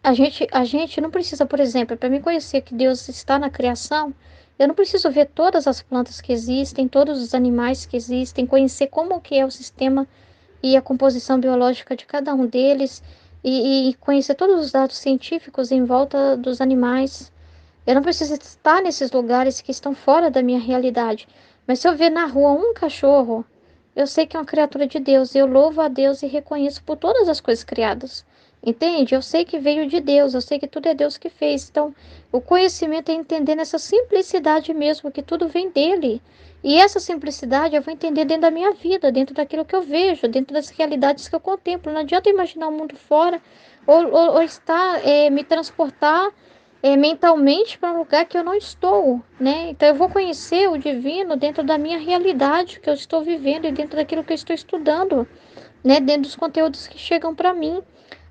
a gente não precisa, por exemplo, para me conhecer que Deus está na criação, eu não preciso ver todas as plantas que existem, todos os animais que existem, conhecer como que é o sistema e a composição biológica de cada um deles e conhecer todos os dados científicos em volta dos animais. Eu não preciso estar nesses lugares que estão fora da minha realidade. Mas se eu ver na rua um cachorro, eu sei que é uma criatura de Deus. Eu louvo a Deus e reconheço por todas as coisas criadas. Entende? Eu sei que veio de Deus, eu sei que tudo é Deus que fez. Então, o conhecimento é entender nessa simplicidade mesmo, que tudo vem dele. E essa simplicidade eu vou entender dentro da minha vida, dentro daquilo que eu vejo, dentro das realidades que eu contemplo. Não adianta eu imaginar o mundo fora ou estar, me transportar mentalmente para um lugar que eu não estou, né? Então eu vou conhecer o divino dentro da minha realidade que eu estou vivendo e dentro daquilo que eu estou estudando, né? Dentro dos conteúdos que chegam para mim.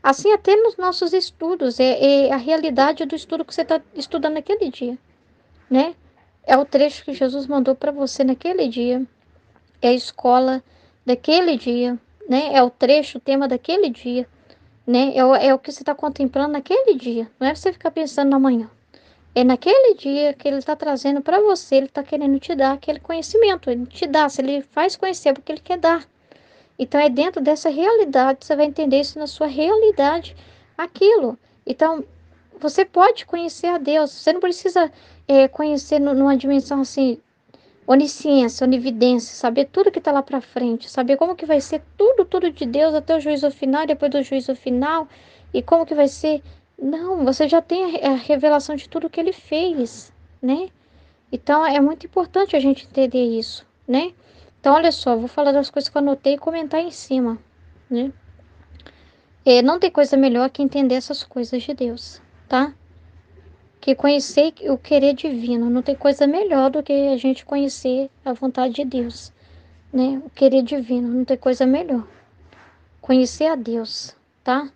Assim até nos nossos estudos, é a realidade do estudo que você está estudando naquele dia, né? É o trecho que Jesus mandou para você naquele dia, é a escola daquele dia, né? É o trecho, o tema daquele dia, né? É o que você está contemplando naquele dia, não é você ficar pensando no amanhã. É naquele dia que ele está trazendo para você, ele está querendo te dar aquele conhecimento. Ele te dá, se ele faz conhecer, é porque ele quer dar. Então, é dentro dessa realidade, você vai entender isso na sua realidade, aquilo. Então, você pode conhecer a Deus, você não precisa conhecer numa dimensão assim, onisciência, onividência, saber tudo que está lá para frente, saber como que vai ser tudo de Deus até o juízo final, e depois do juízo final, e como que vai ser. Não, você já tem a revelação de tudo que ele fez, né? Então é muito importante a gente entender isso, né? Então, olha só, vou falar das coisas que eu anotei e comentar em cima, né? Não tem coisa melhor que entender essas coisas de Deus, tá? Que conhecer o querer divino. Não tem coisa melhor do que a gente conhecer a vontade de Deus, né? O querer divino, não tem coisa melhor. Conhecer a Deus, tá?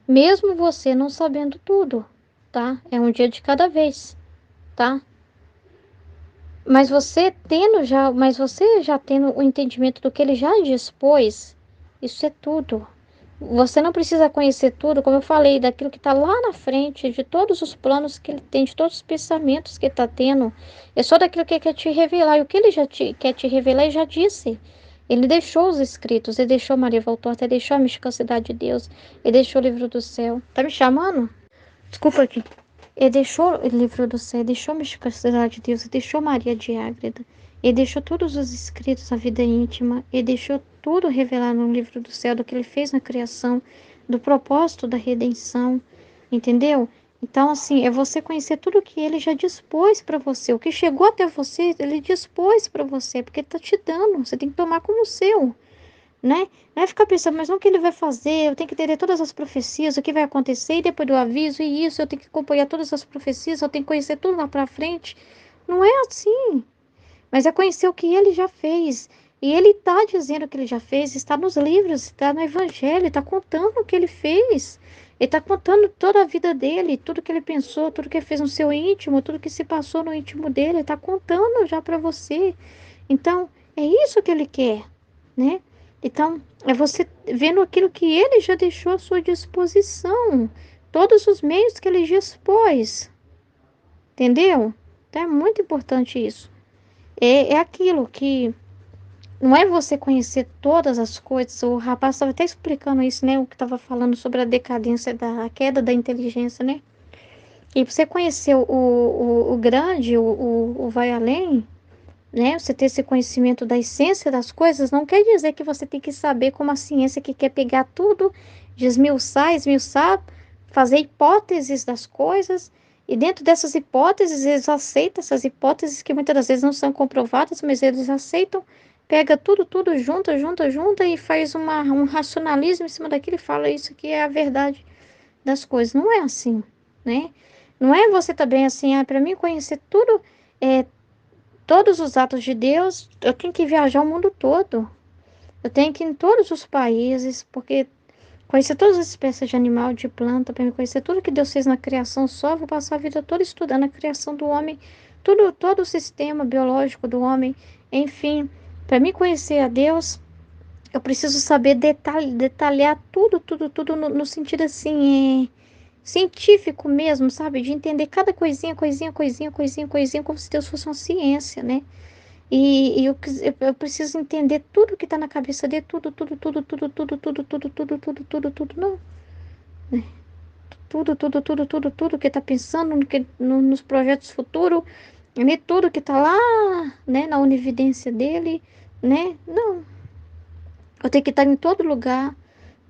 Mesmo você não sabendo tudo, tá? É um dia de cada vez, tá? Mas você já tendo o entendimento do que ele já dispôs, isso é tudo. Você não precisa conhecer tudo, como eu falei, daquilo que está lá na frente, de todos os planos que ele tem, de todos os pensamentos que ele está tendo. É só daquilo que ele quer te revelar. E o que ele quer te revelar, ele já disse. Ele deixou os escritos, ele deixou Maria Voltorta, ele deixou a misticidade de Deus, ele deixou o livro do céu. Tá me chamando? Desculpa aqui. Ele deixou o livro do céu, ele deixou a misticidade de Deus, ele deixou Maria de Ágreda, ele deixou todos os escritos, a vida íntima, ele deixou tudo revelado no livro do céu, do que ele fez na criação, do propósito da redenção, entendeu? Então, assim, é você conhecer tudo que ele já dispôs para você. O que chegou até você, ele dispôs para você, porque ele está te dando, você tem que tomar como seu, né? Não é ficar pensando, mas o que ele vai fazer? Eu tenho que entender todas as profecias, o que vai acontecer, e depois do aviso, e isso, eu tenho que acompanhar todas as profecias, eu tenho que conhecer tudo lá pra frente. Não é assim. Mas é conhecer o que ele já fez. E ele está dizendo o que ele já fez, está nos livros, está no Evangelho, está contando o que ele fez. Ele está contando toda a vida dele, tudo que ele pensou, tudo que ele fez no seu íntimo, tudo que se passou no íntimo dele, ele está contando já para você. Então, é isso que ele quer, né? Então, é você vendo aquilo que ele já deixou à sua disposição, todos os meios que ele já expôs, entendeu? Então, é muito importante isso. É aquilo que não é você conhecer todas as coisas. O rapaz estava até explicando isso, né? O que estava falando sobre a decadência da queda da inteligência, né? E você conhecer o grande, o vai além, né? Você ter esse conhecimento da essência das coisas, não quer dizer que você tem que saber como a ciência que quer pegar tudo, esmiuçar, fazer hipóteses das coisas. E dentro dessas hipóteses, eles aceitam essas hipóteses que muitas das vezes não são comprovadas, mas eles aceitam, pega tudo, junta e faz um racionalismo em cima daquilo e fala isso que é a verdade das coisas. Não é assim, né? Não é você também assim, para mim conhecer tudo, é, todos os atos de Deus, eu tenho que viajar o mundo todo. Eu tenho que ir em todos os países, porque conhecer todas as espécies de animal, de planta, para me conhecer tudo que Deus fez na criação só, vou passar a vida toda estudando a criação do homem, tudo, todo o sistema biológico do homem, enfim. Para me conhecer a Deus, eu preciso saber detalhar tudo no sentido assim, científico mesmo, sabe? De entender cada coisinha, como se Deus fosse uma ciência, né? E eu preciso entender tudo que está na cabeça dele, não. Tudo que está pensando, nos projetos futuros, né? Tudo que está lá, né? Na onividência dele, né? Não. Eu tenho que estar em todo lugar,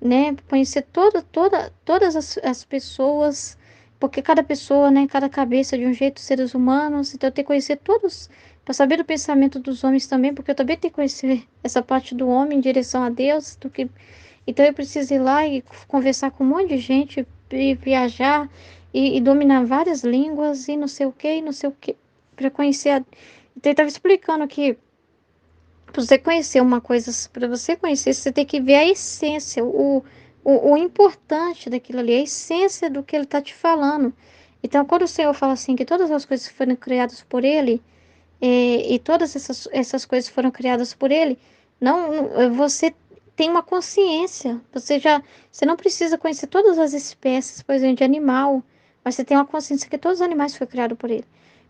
né? Conhecer todas as pessoas, porque cada pessoa, né? Cada cabeça de um jeito, seres humanos, então eu tenho que conhecer todos, para saber do pensamento dos homens também, porque eu também tenho que conhecer essa parte do homem em direção a Deus, então eu preciso ir lá e conversar com um monte de gente, e viajar, e dominar várias línguas, e não sei o que, e não sei o que, para conhecer Então ele estava explicando que para você conhecer uma coisa, para você conhecer, você tem que ver a essência, o importante daquilo ali, a essência do que ele está te falando. Então, quando o Senhor fala assim, que todas as coisas foram criadas por Ele, e todas essas coisas foram criadas por Ele, você tem uma consciência. Você não precisa conhecer todas as espécies, por exemplo, de animal, mas você tem uma consciência que todos os animais foram criados por Ele.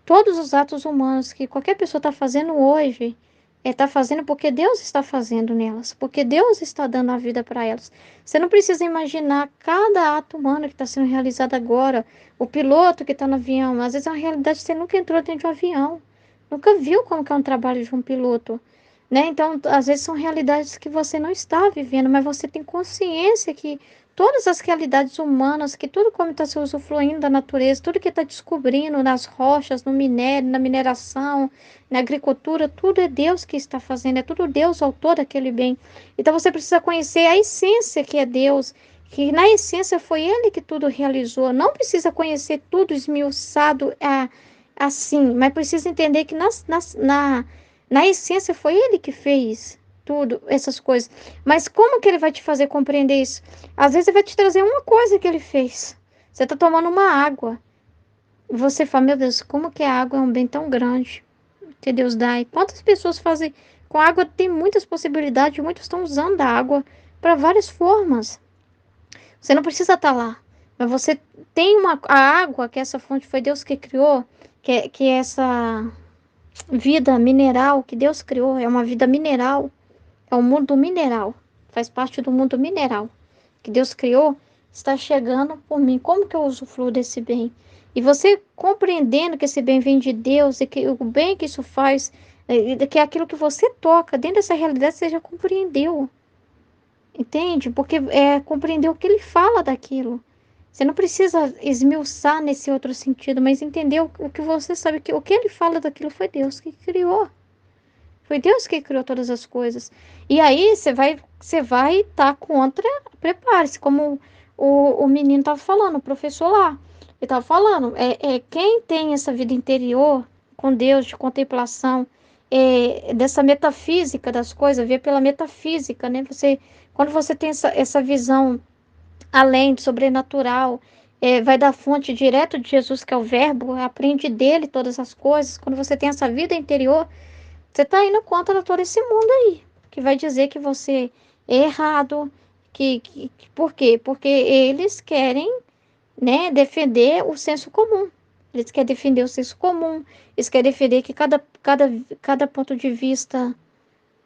Todos os atos humanos que qualquer pessoa está fazendo hoje, está fazendo porque Deus está fazendo nelas, porque Deus está dando a vida para elas. Você não precisa imaginar cada ato humano que está sendo realizado agora, o piloto que está no avião. Às vezes é uma realidade que você nunca entrou dentro de um avião, nunca viu como que é um trabalho de um piloto, né? Então, às vezes são realidades que você não está vivendo, mas você tem consciência que todas as realidades humanas, que tudo como está se usufruindo da natureza, tudo que está descobrindo nas rochas, no minério, na mineração, na agricultura, tudo é Deus que está fazendo, é tudo Deus autor daquele bem. Então você precisa conhecer a essência que é Deus, que na essência foi Ele que tudo realizou. Não precisa conhecer tudo esmiuçado assim, mas precisa entender que na essência foi Ele que fez tudo, essas coisas. Mas como que Ele vai te fazer compreender isso? Às vezes Ele vai te trazer uma coisa que Ele fez. Você está tomando uma água. E você fala, meu Deus, como que a água é um bem tão grande que Deus dá? E quantas pessoas fazem com água? Tem muitas possibilidades, muitos estão usando a água para várias formas. Você não precisa estar lá, mas você tem a água, que essa fonte foi Deus que criou, que é essa vida mineral que Deus criou, é uma vida mineral, é o mundo mineral, faz parte do mundo mineral que Deus criou, está chegando por mim. Como que eu usufruo desse bem? E você compreendendo que esse bem vem de Deus e que o bem que isso faz, que é aquilo que você toca, dentro dessa realidade você já compreendeu. Entende? Porque é compreender o que ele fala daquilo. Você não precisa esmiuçar nesse outro sentido, mas entender o que você sabe, que o que ele fala daquilo foi Deus que criou. Foi Deus que criou todas as coisas. E aí você vai estar contra, prepare-se, como o menino estava falando, o professor lá. Ele estava falando, quem tem essa vida interior com Deus, de contemplação, dessa metafísica das coisas, ver pela metafísica, né? Quando você tem essa visão além do sobrenatural, vai da fonte direto de Jesus, que é o Verbo, aprende dele todas as coisas. Quando você tem essa vida interior, você está indo contra todo esse mundo aí, que vai dizer que você é errado. Por quê? Porque eles querem, né, defender o senso comum. Eles querem defender o senso comum, eles querem defender que cada ponto de vista,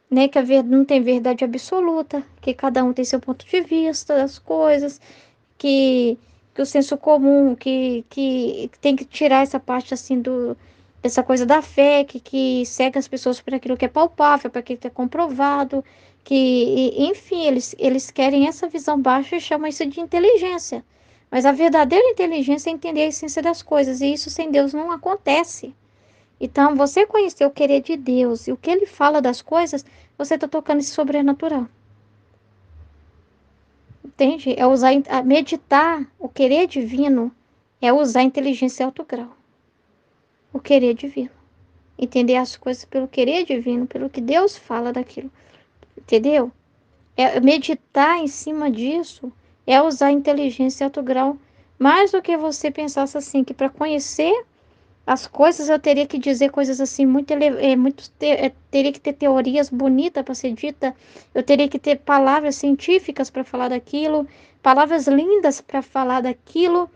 né, que não tem verdade absoluta, que cada um tem seu ponto de vista das coisas, que, que o senso comum, que tem que tirar essa parte assim dessa coisa da fé, que cega as pessoas por aquilo que é palpável, para aquilo que é comprovado, enfim, eles querem essa visão baixa e chamam isso de inteligência. Mas a verdadeira inteligência é entender a essência das coisas, e isso sem Deus não acontece. Então, você conhecer o querer de Deus e o que ele fala das coisas, você está tocando esse sobrenatural. Entende? Meditar, o querer divino, é usar a inteligência em alto grau. O querer divino. Entender as coisas pelo querer divino, pelo que Deus fala daquilo. Entendeu? Meditar em cima disso é usar a inteligência em alto grau. Mais do que você pensasse assim, que para conhecer as coisas eu teria que dizer coisas assim, teria que ter teorias bonitas para ser dita, eu teria que ter palavras científicas para falar daquilo, palavras lindas para falar daquilo.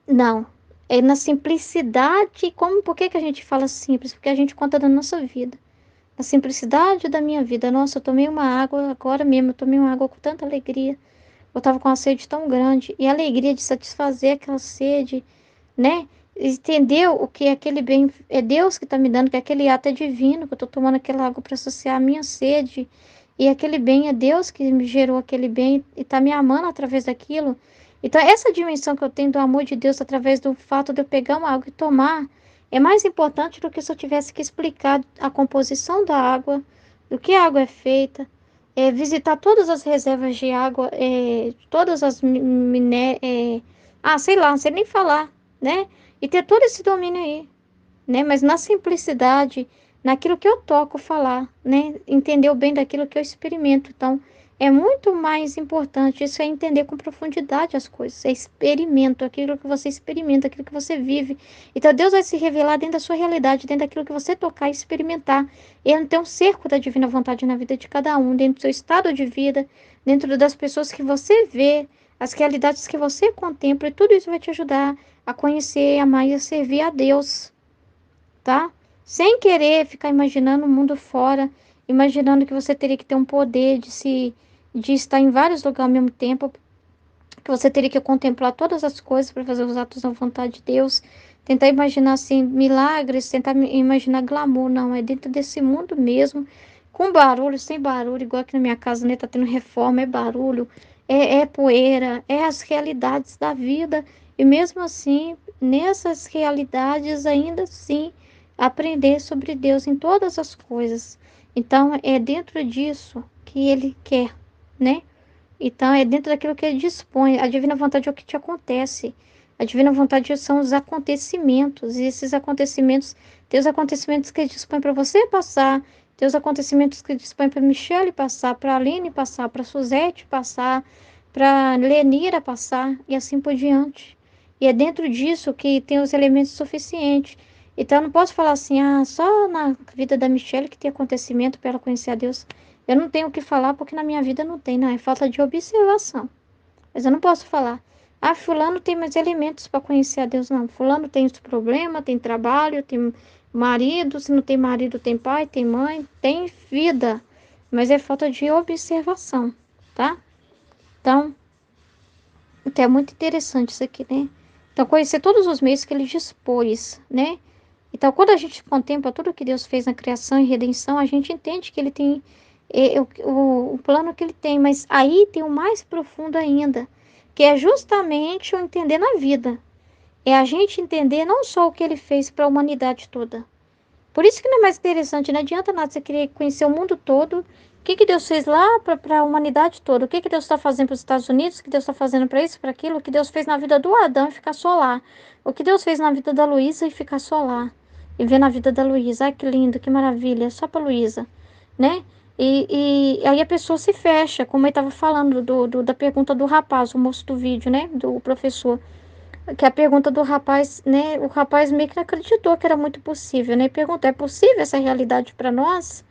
Não, é na simplicidade. Por que a gente fala simples? Porque a gente conta da nossa vida, na simplicidade da minha vida. Nossa, eu tomei uma água agora mesmo, eu tomei uma água com tanta alegria, eu estava com uma sede tão grande, e a alegria de satisfazer aquela sede, né? Entendeu o que aquele bem é Deus que está me dando, que aquele ato é divino, que eu estou tomando aquela água para saciar a minha sede, e aquele bem é Deus que me gerou aquele bem e está me amando através daquilo. Então, essa dimensão que eu tenho do amor de Deus através do fato de eu pegar uma água e tomar é mais importante do que se eu tivesse que explicar a composição da água, do que a água é feita, visitar todas as reservas de água, todas as sei lá, não sei nem falar, né? E ter todo esse domínio aí, né? Mas na simplicidade, naquilo que eu toco falar, né? Entender o bem daquilo que eu experimento. Então, é muito mais importante isso, é entender com profundidade as coisas. É experimento, aquilo que você experimenta, aquilo que você vive. Então, Deus vai se revelar dentro da sua realidade, dentro daquilo que você tocar e experimentar. Ele tem um cerco da divina vontade na vida de cada um, dentro do seu estado de vida, dentro das pessoas que você vê, as realidades que você contempla, e tudo isso vai te ajudar a conhecer, amar e a servir a Deus, tá? Sem querer ficar imaginando o mundo fora, imaginando que você teria que ter um poder de estar em vários lugares ao mesmo tempo, que você teria que contemplar todas as coisas para fazer os atos da vontade de Deus, tentar imaginar assim milagres, tentar imaginar glamour, não, é dentro desse mundo mesmo, com barulho, sem barulho, igual aqui na minha casa, né, tá tendo reforma, é barulho, é poeira, é as realidades da vida, e mesmo assim, nessas realidades, ainda assim, aprender sobre Deus em todas as coisas. Então, é dentro disso que Ele quer, né? Então, é dentro daquilo que Ele dispõe. A divina vontade é o que te acontece. A divina vontade são os acontecimentos. E esses acontecimentos, tem os acontecimentos que Ele dispõe para você passar, tem os acontecimentos que Ele dispõe para Michele passar, para Aline passar, para Suzete passar, para Lenira passar, e assim por diante. E é dentro disso que tem os elementos suficientes. Então, eu não posso falar assim, só na vida da Michelle que tem acontecimento para ela conhecer a Deus. Eu não tenho o que falar porque na minha vida não tem, não. É falta de observação. Mas eu não posso falar, fulano tem mais elementos para conhecer a Deus, não. Fulano tem esse problema, tem trabalho, tem marido. Se não tem marido, tem pai, tem mãe, tem vida. Mas é falta de observação, tá? Então é muito interessante isso aqui, né? Então, conhecer todos os meios que ele dispôs, né? Então, quando a gente contempla tudo que Deus fez na criação e redenção, a gente entende que Ele tem o plano que Ele tem. Mas aí tem o mais profundo ainda, que é justamente o entender na vida. É a gente entender não só o que Ele fez para a humanidade toda, Por isso que não é mais interessante, não adianta nada você querer conhecer o mundo todo. O que Deus fez lá para a humanidade toda? O que Deus está fazendo para os Estados Unidos? O que Deus está fazendo para isso, para aquilo? O que Deus fez na vida do Adão e ficar só lá? O que Deus fez na vida da Luísa e ficar só lá? E ver na vida da Luísa, ai que lindo, que maravilha, só para Luísa, né? E aí a pessoa se fecha, como eu estava falando da pergunta do rapaz, o moço do vídeo, né? Do professor. Que a pergunta do rapaz, né? O rapaz meio que não acreditou que era muito possível, né? Perguntou, é possível essa realidade para nós?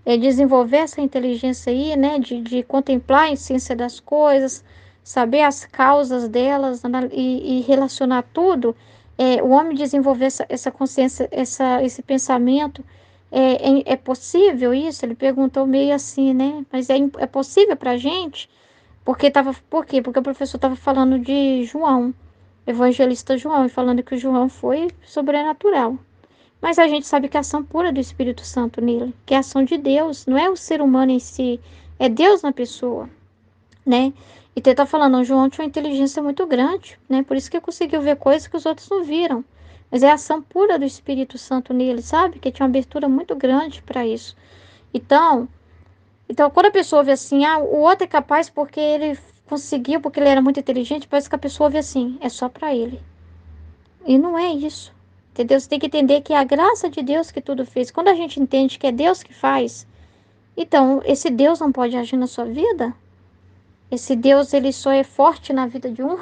É desenvolver essa inteligência aí, né? De contemplar a essência das coisas, saber as causas delas e relacionar tudo. O homem desenvolver essa consciência, esse pensamento. É possível isso? Ele perguntou meio assim, né? Mas é possível para a gente? Por quê? Porque o professor estava falando de João, evangelista João, e falando que o João foi sobrenatural. Mas a gente sabe que é a ação pura do Espírito Santo nele, que é a ação de Deus, não é o ser humano em si, é Deus na pessoa, né? E ele tá falando, o João tinha uma inteligência muito grande, né? Por isso que conseguiu ver coisas que os outros não viram. Mas é a ação pura do Espírito Santo nele, sabe? Que tinha uma abertura muito grande para isso. Então, quando a pessoa vê assim, o outro é capaz porque ele conseguiu, porque ele era muito inteligente, parece que a pessoa vê assim, é só para ele. E não é isso. Entendeu? Você tem que entender que é a graça de Deus que tudo fez. Quando a gente entende que é Deus que faz, então esse Deus não pode agir na sua vida? Esse Deus, ele só é forte na vida de um?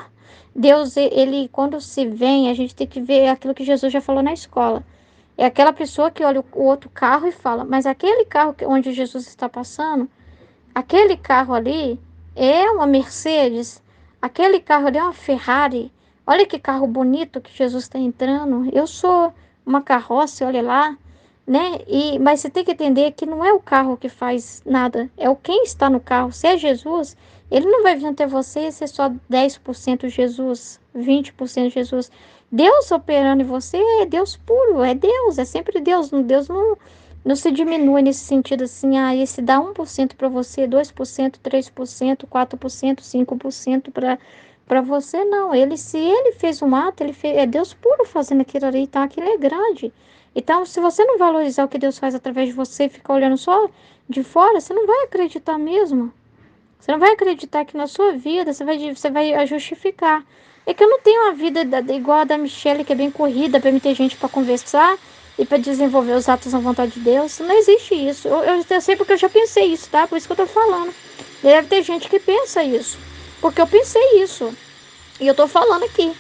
Deus, ele, quando se vem, a gente tem que ver aquilo que Jesus já falou na escola. É aquela pessoa que olha o outro carro e fala, mas aquele carro onde Jesus está passando, aquele carro ali é uma Mercedes, aquele carro ali é uma Ferrari. Olha que carro bonito que Jesus está entrando. Eu sou uma carroça, olha lá, né? Mas você tem que entender que não é o carro que faz nada, é o quem está no carro. Se é Jesus, ele não vai vir até você e ser só 10% Jesus, 20% Jesus. Deus operando em você é Deus puro, é Deus, é sempre Deus. Deus não se diminui nesse sentido assim, esse dá 1% para você, 2%, 3%, 4%, 5% para você, não. Se ele fez um ato, é Deus puro fazendo aquilo ali, então aquilo é grande. Então, se você não valorizar o que Deus faz através de você e ficar olhando só de fora, você não vai acreditar mesmo. Você não vai acreditar que na sua vida você vai justificar. É que eu não tenho uma vida igual a da Michelle, que é bem corrida, para me ter gente para conversar e para desenvolver os atos na vontade de Deus. Não existe isso. Eu sei porque eu já pensei isso, tá? Por isso que eu tô falando. Deve ter gente que pensa isso. Porque eu pensei isso. E eu tô falando aqui,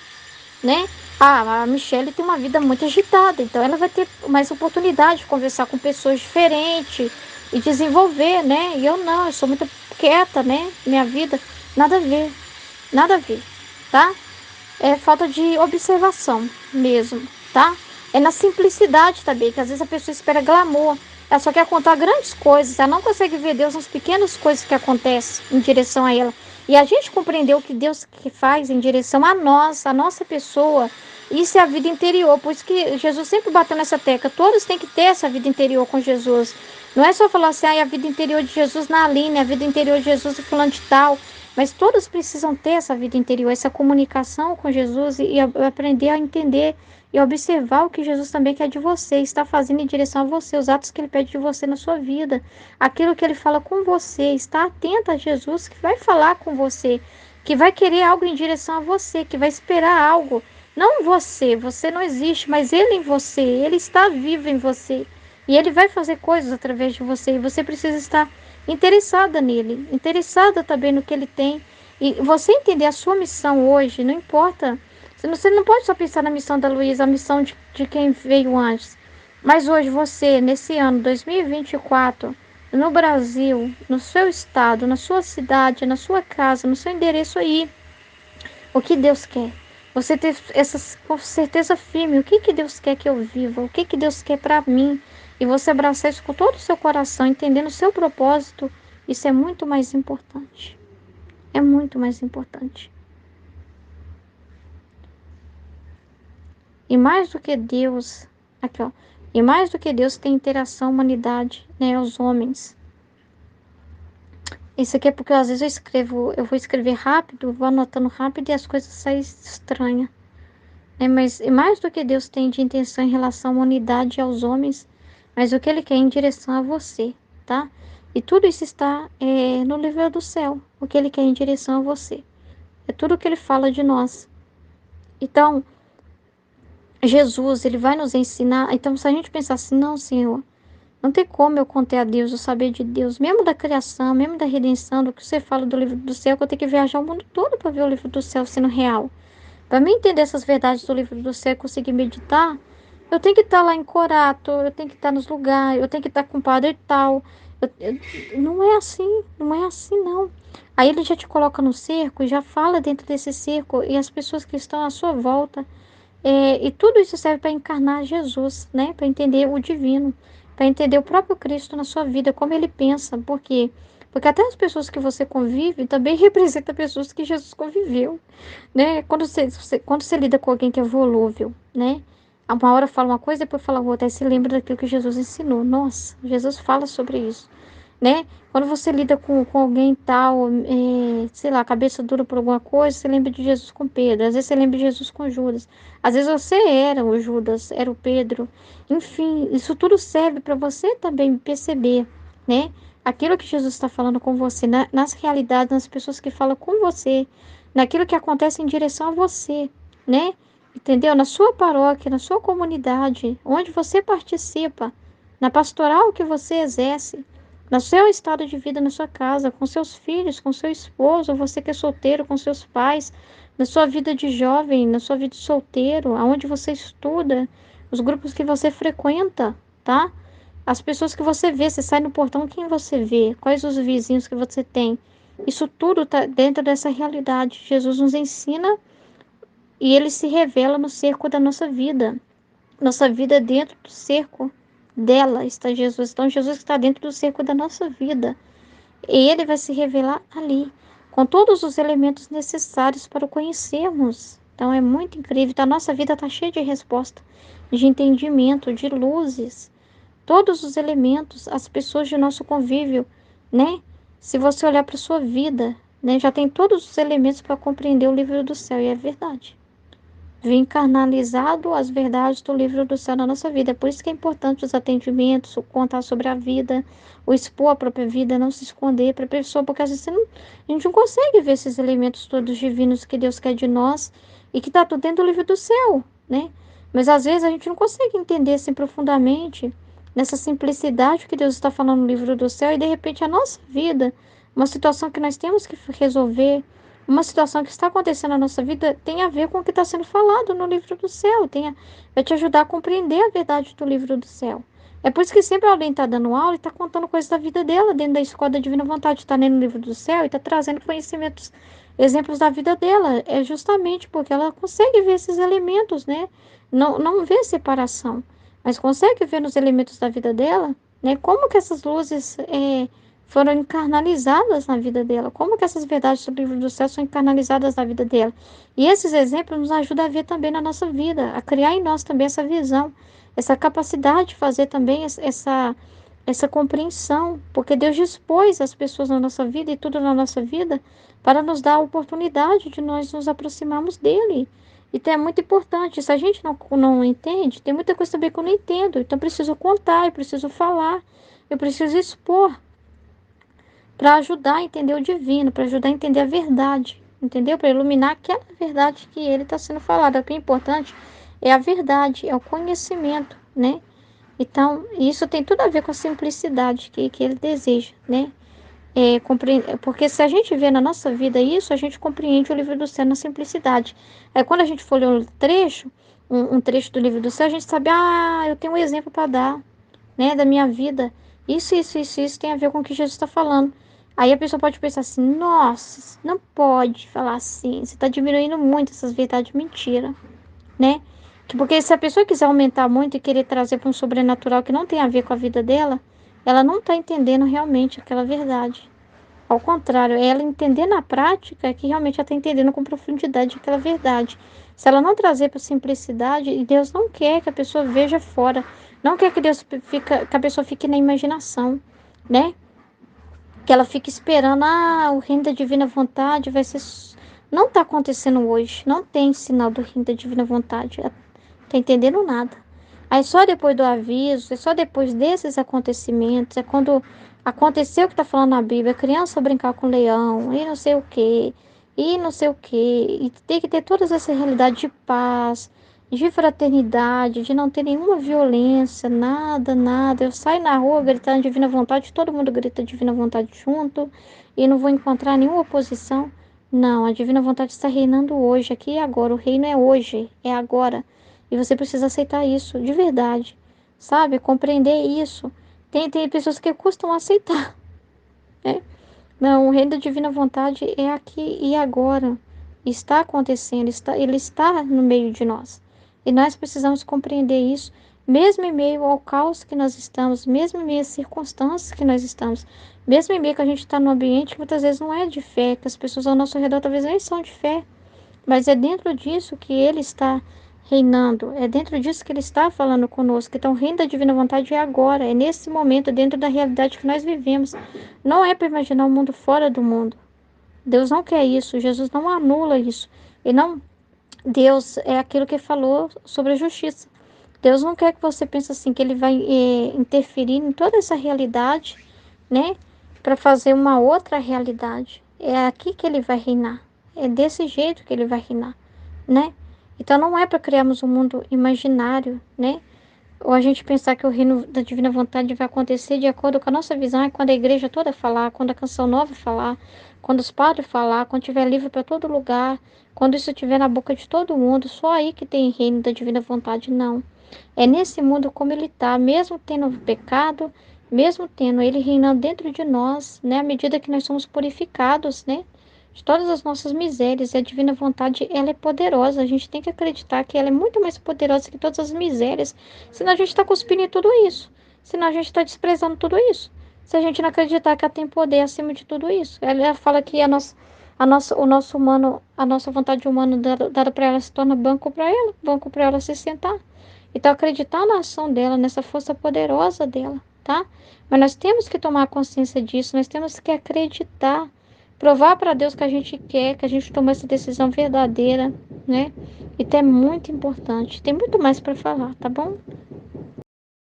né? A Michelle tem uma vida muito agitada, então ela vai ter mais oportunidade de conversar com pessoas diferentes e desenvolver, né? E eu não, eu sou muito quieta, né? Minha vida, nada a ver, tá? É falta de observação mesmo, tá? É na simplicidade também, que às vezes a pessoa espera glamour, ela só quer contar grandes coisas, ela não consegue ver Deus nas pequenas coisas que acontecem em direção a ela. E a gente compreendeu o que Deus que faz em direção a nós, a nossa pessoa, isso é a vida interior. Por isso que Jesus sempre bateu nessa tecla, todos têm que ter essa vida interior com Jesus. Não é só falar assim, a vida interior de Jesus na Aline, a vida interior de Jesus e fulano de tal. Mas todos precisam ter essa vida interior, essa comunicação com Jesus e aprender a entender e observar o que Jesus também quer de você, está fazendo em direção a você, os atos que ele pede de você na sua vida, aquilo que ele fala com você, está atento a Jesus que vai falar com você, que vai querer algo em direção a você, que vai esperar algo. Não você não existe, mas ele em você, ele está vivo em você. E ele vai fazer coisas através de você, e você precisa estar interessada nele, interessada também no que ele tem. E você entender a sua missão hoje, não importa. Você não pode só pensar na missão da Luísa, a missão de quem veio antes. Mas hoje você, nesse ano 2024, no Brasil, no seu estado, na sua cidade, na sua casa, no seu endereço aí, o que Deus quer? Você ter essa certeza firme, o que Deus quer que eu viva, o que Deus quer para mim, e você abraçar isso com todo o seu coração, entendendo o seu propósito, isso é muito mais importante. É muito mais importante. E mais do que Deus, aqui ó, e mais do que Deus tem interação humanidade, né, os homens. Isso aqui é porque às vezes eu vou escrever rápido, vou anotando rápido e as coisas saem estranhas. Mas mais do que Deus tem de intenção em relação à humanidade e aos homens, mas o que ele quer é em direção a você, tá? E tudo isso está no livro do céu, o que ele quer em direção a você. É tudo o que ele fala de nós. Então, Jesus, ele vai nos ensinar. Então, se a gente pensar assim, não, Senhor, não tem como eu conter a Deus, eu saber de Deus, mesmo da criação, mesmo da redenção, do que você fala do livro do céu, que eu tenho que viajar o mundo todo para ver o livro do céu sendo real. Para mim entender essas verdades do livro do céu e conseguir meditar, eu tenho que estar lá em Corato, eu tenho que estar nos lugares, eu tenho que estar com o padre tal. Não é assim, não é assim não. Aí ele já te coloca no cerco e já fala dentro desse cerco e as pessoas que estão à sua volta. E tudo isso serve para encarnar Jesus, né? Para entender o divino, para entender o próprio Cristo na sua vida, como ele pensa. Por quê? Porque até as pessoas que você convive também representam pessoas que Jesus conviveu, né? Quando você lida com alguém que é volúvel, né? Uma hora fala uma coisa, depois fala outra, aí você lembra daquilo que Jesus ensinou. Nossa, Jesus fala sobre isso, né? Quando você lida com alguém tal, sei lá, cabeça dura por alguma coisa, você lembra de Jesus com Pedro. Às vezes você lembra de Jesus com Judas. Às vezes você era o Judas, era o Pedro. Enfim, isso tudo serve para você também perceber, né? Aquilo que Jesus está falando com você, nas realidades, nas pessoas que falam com você, naquilo que acontece em direção a você, né? Entendeu? Na sua paróquia, na sua comunidade, onde você participa, na pastoral que você exerce, no seu estado de vida na sua casa, com seus filhos, com seu esposo, você que é solteiro, com seus pais, na sua vida de jovem, na sua vida de solteiro, aonde você estuda, os grupos que você frequenta, tá? As pessoas que você vê, você sai no portão, quem você vê? Quais os vizinhos que você tem? Isso tudo está dentro dessa realidade. Jesus nos ensina e ele se revela no cerco da nossa vida. Nossa vida é dentro do cerco dela está Jesus. Então, Jesus está dentro do cerco da nossa vida. E ele vai se revelar ali, com todos os elementos necessários para o conhecermos. Então, é muito incrível. Então, a nossa vida está cheia de resposta, de entendimento, de luzes. Todos os elementos, as pessoas de nosso convívio, né? Se você olhar para a sua vida, né, já tem todos os elementos para compreender o livro do céu. E é verdade. Vem carnalizado as verdades do livro do céu na nossa vida. É por isso que é importante os atendimentos, o contar sobre a vida, o expor a própria vida, não se esconder para a pessoa, porque às vezes a gente não consegue ver esses elementos todos divinos que Deus quer de nós e que está tudo dentro do livro do céu, né? Mas às vezes a gente não consegue entender assim profundamente, nessa simplicidade que Deus está falando no livro do céu, e de repente a nossa vida, uma situação que nós temos que resolver, uma situação que está acontecendo na nossa vida tem a ver com o que está sendo falado no livro do céu, vai te ajudar a compreender a verdade do livro do céu. É por isso que sempre alguém está dando aula e está contando coisas da vida dela dentro da escola da Divina Vontade, está lendo o livro do céu e está trazendo conhecimentos, exemplos da vida dela. É justamente porque ela consegue ver esses elementos, né? Não vê separação, mas consegue ver nos elementos da vida dela, né? Como que essas luzes foram encarnalizadas na vida dela, como que essas verdades do livro do céu são encarnalizadas na vida dela. E esses exemplos nos ajudam a ver também na nossa vida, a criar em nós também essa visão, essa capacidade de fazer também essa compreensão, porque Deus dispôs as pessoas na nossa vida e tudo na nossa vida para nos dar a oportunidade de nós nos aproximarmos dele. Então é muito importante. Se a gente não entende, tem muita coisa também que eu não entendo. Então eu preciso contar, eu preciso falar, eu preciso expor para ajudar a entender o divino, para ajudar a entender a verdade, entendeu? Para iluminar aquela verdade que ele está sendo falado. O que é importante é a verdade, é o conhecimento, né? Então, isso tem tudo a ver com a simplicidade que ele deseja, né? Porque se a gente vê na nossa vida isso, a gente compreende o livro do céu na simplicidade. Aí, quando a gente for ler um trecho, um trecho do livro do céu, a gente sabe, eu tenho um exemplo para dar, né, da minha vida. Isso tem a ver com o que Jesus está falando. Aí a pessoa pode pensar assim, nossa, não pode falar assim, você está diminuindo muito essas verdades, mentira, né? Porque se a pessoa quiser aumentar muito e querer trazer para um sobrenatural que não tem a ver com a vida dela, ela não está entendendo realmente aquela verdade. Ao contrário, é ela entender na prática que realmente ela está entendendo com profundidade aquela verdade. Se ela não trazer para simplicidade, e Deus não quer que a pessoa veja fora, não quer que que a pessoa fique na imaginação, né? Que ela fique esperando, o reino da divina vontade vai ser. Não está acontecendo hoje, não tem sinal do reino da divina vontade. Tá entendendo nada. Aí só depois do aviso, é só depois desses acontecimentos, é quando aconteceu o que está falando na Bíblia, a criança brincar com leão, e não sei o quê, e não sei o quê, e tem que ter todas essas realidades de paz, de fraternidade, de não ter nenhuma violência, nada, nada. Eu saio na rua gritando divina vontade, todo mundo grita divina vontade junto, e não vou encontrar nenhuma oposição. Não, a divina vontade está reinando hoje, aqui e agora. O reino é hoje, é agora. E você precisa aceitar isso, de verdade, sabe? Compreender isso. Tem pessoas que custam aceitar, né? Não, o reino da divina vontade é aqui e agora. Está acontecendo, ele está no meio de nós. E nós precisamos compreender isso, mesmo em meio ao caos que nós estamos, mesmo em meio às circunstâncias que nós estamos, mesmo em meio que a gente está num ambiente que muitas vezes não é de fé, que as pessoas ao nosso redor talvez nem são de fé, mas é dentro disso que ele está reinando, é dentro disso que ele está falando conosco. Então, o reino da divina vontade é agora, é nesse momento, dentro da realidade que nós vivemos. Não é para imaginar um mundo fora do mundo. Deus não quer isso, Jesus não anula isso. E não, Deus é aquilo que falou sobre a justiça. Deus não quer que você pense assim, que ele vai interferir em toda essa realidade, né? Para fazer uma outra realidade. É aqui que ele vai reinar. É desse jeito que ele vai reinar, né? Então não é para criarmos um mundo imaginário, né? Ou a gente pensar que o reino da divina vontade vai acontecer de acordo com a nossa visão, é quando a igreja toda falar, quando a canção nova falar, quando os padres falar, quando tiver livro para todo lugar, quando isso estiver na boca de todo mundo, só aí que tem reino da divina vontade, não. É nesse mundo como ele está, mesmo tendo pecado, mesmo tendo ele reinando dentro de nós, né? À medida que nós somos purificados, né? De todas as nossas misérias. E a divina vontade, ela é poderosa. A gente tem que acreditar que ela é muito mais poderosa que todas as misérias. Senão a gente está cuspindo em tudo isso. Senão a gente está desprezando tudo isso. Se a gente não acreditar que ela tem poder acima de tudo isso. Ela fala que o nosso humano, a nossa vontade humana dada para ela se torna banco para ela se sentar. Então, acreditar na ação dela, nessa força poderosa dela, tá? Mas nós temos que tomar consciência disso, nós temos que acreditar, provar para Deus que a gente quer, que a gente tomou essa decisão verdadeira, né? Então, é muito importante. Tem muito mais para falar, tá bom?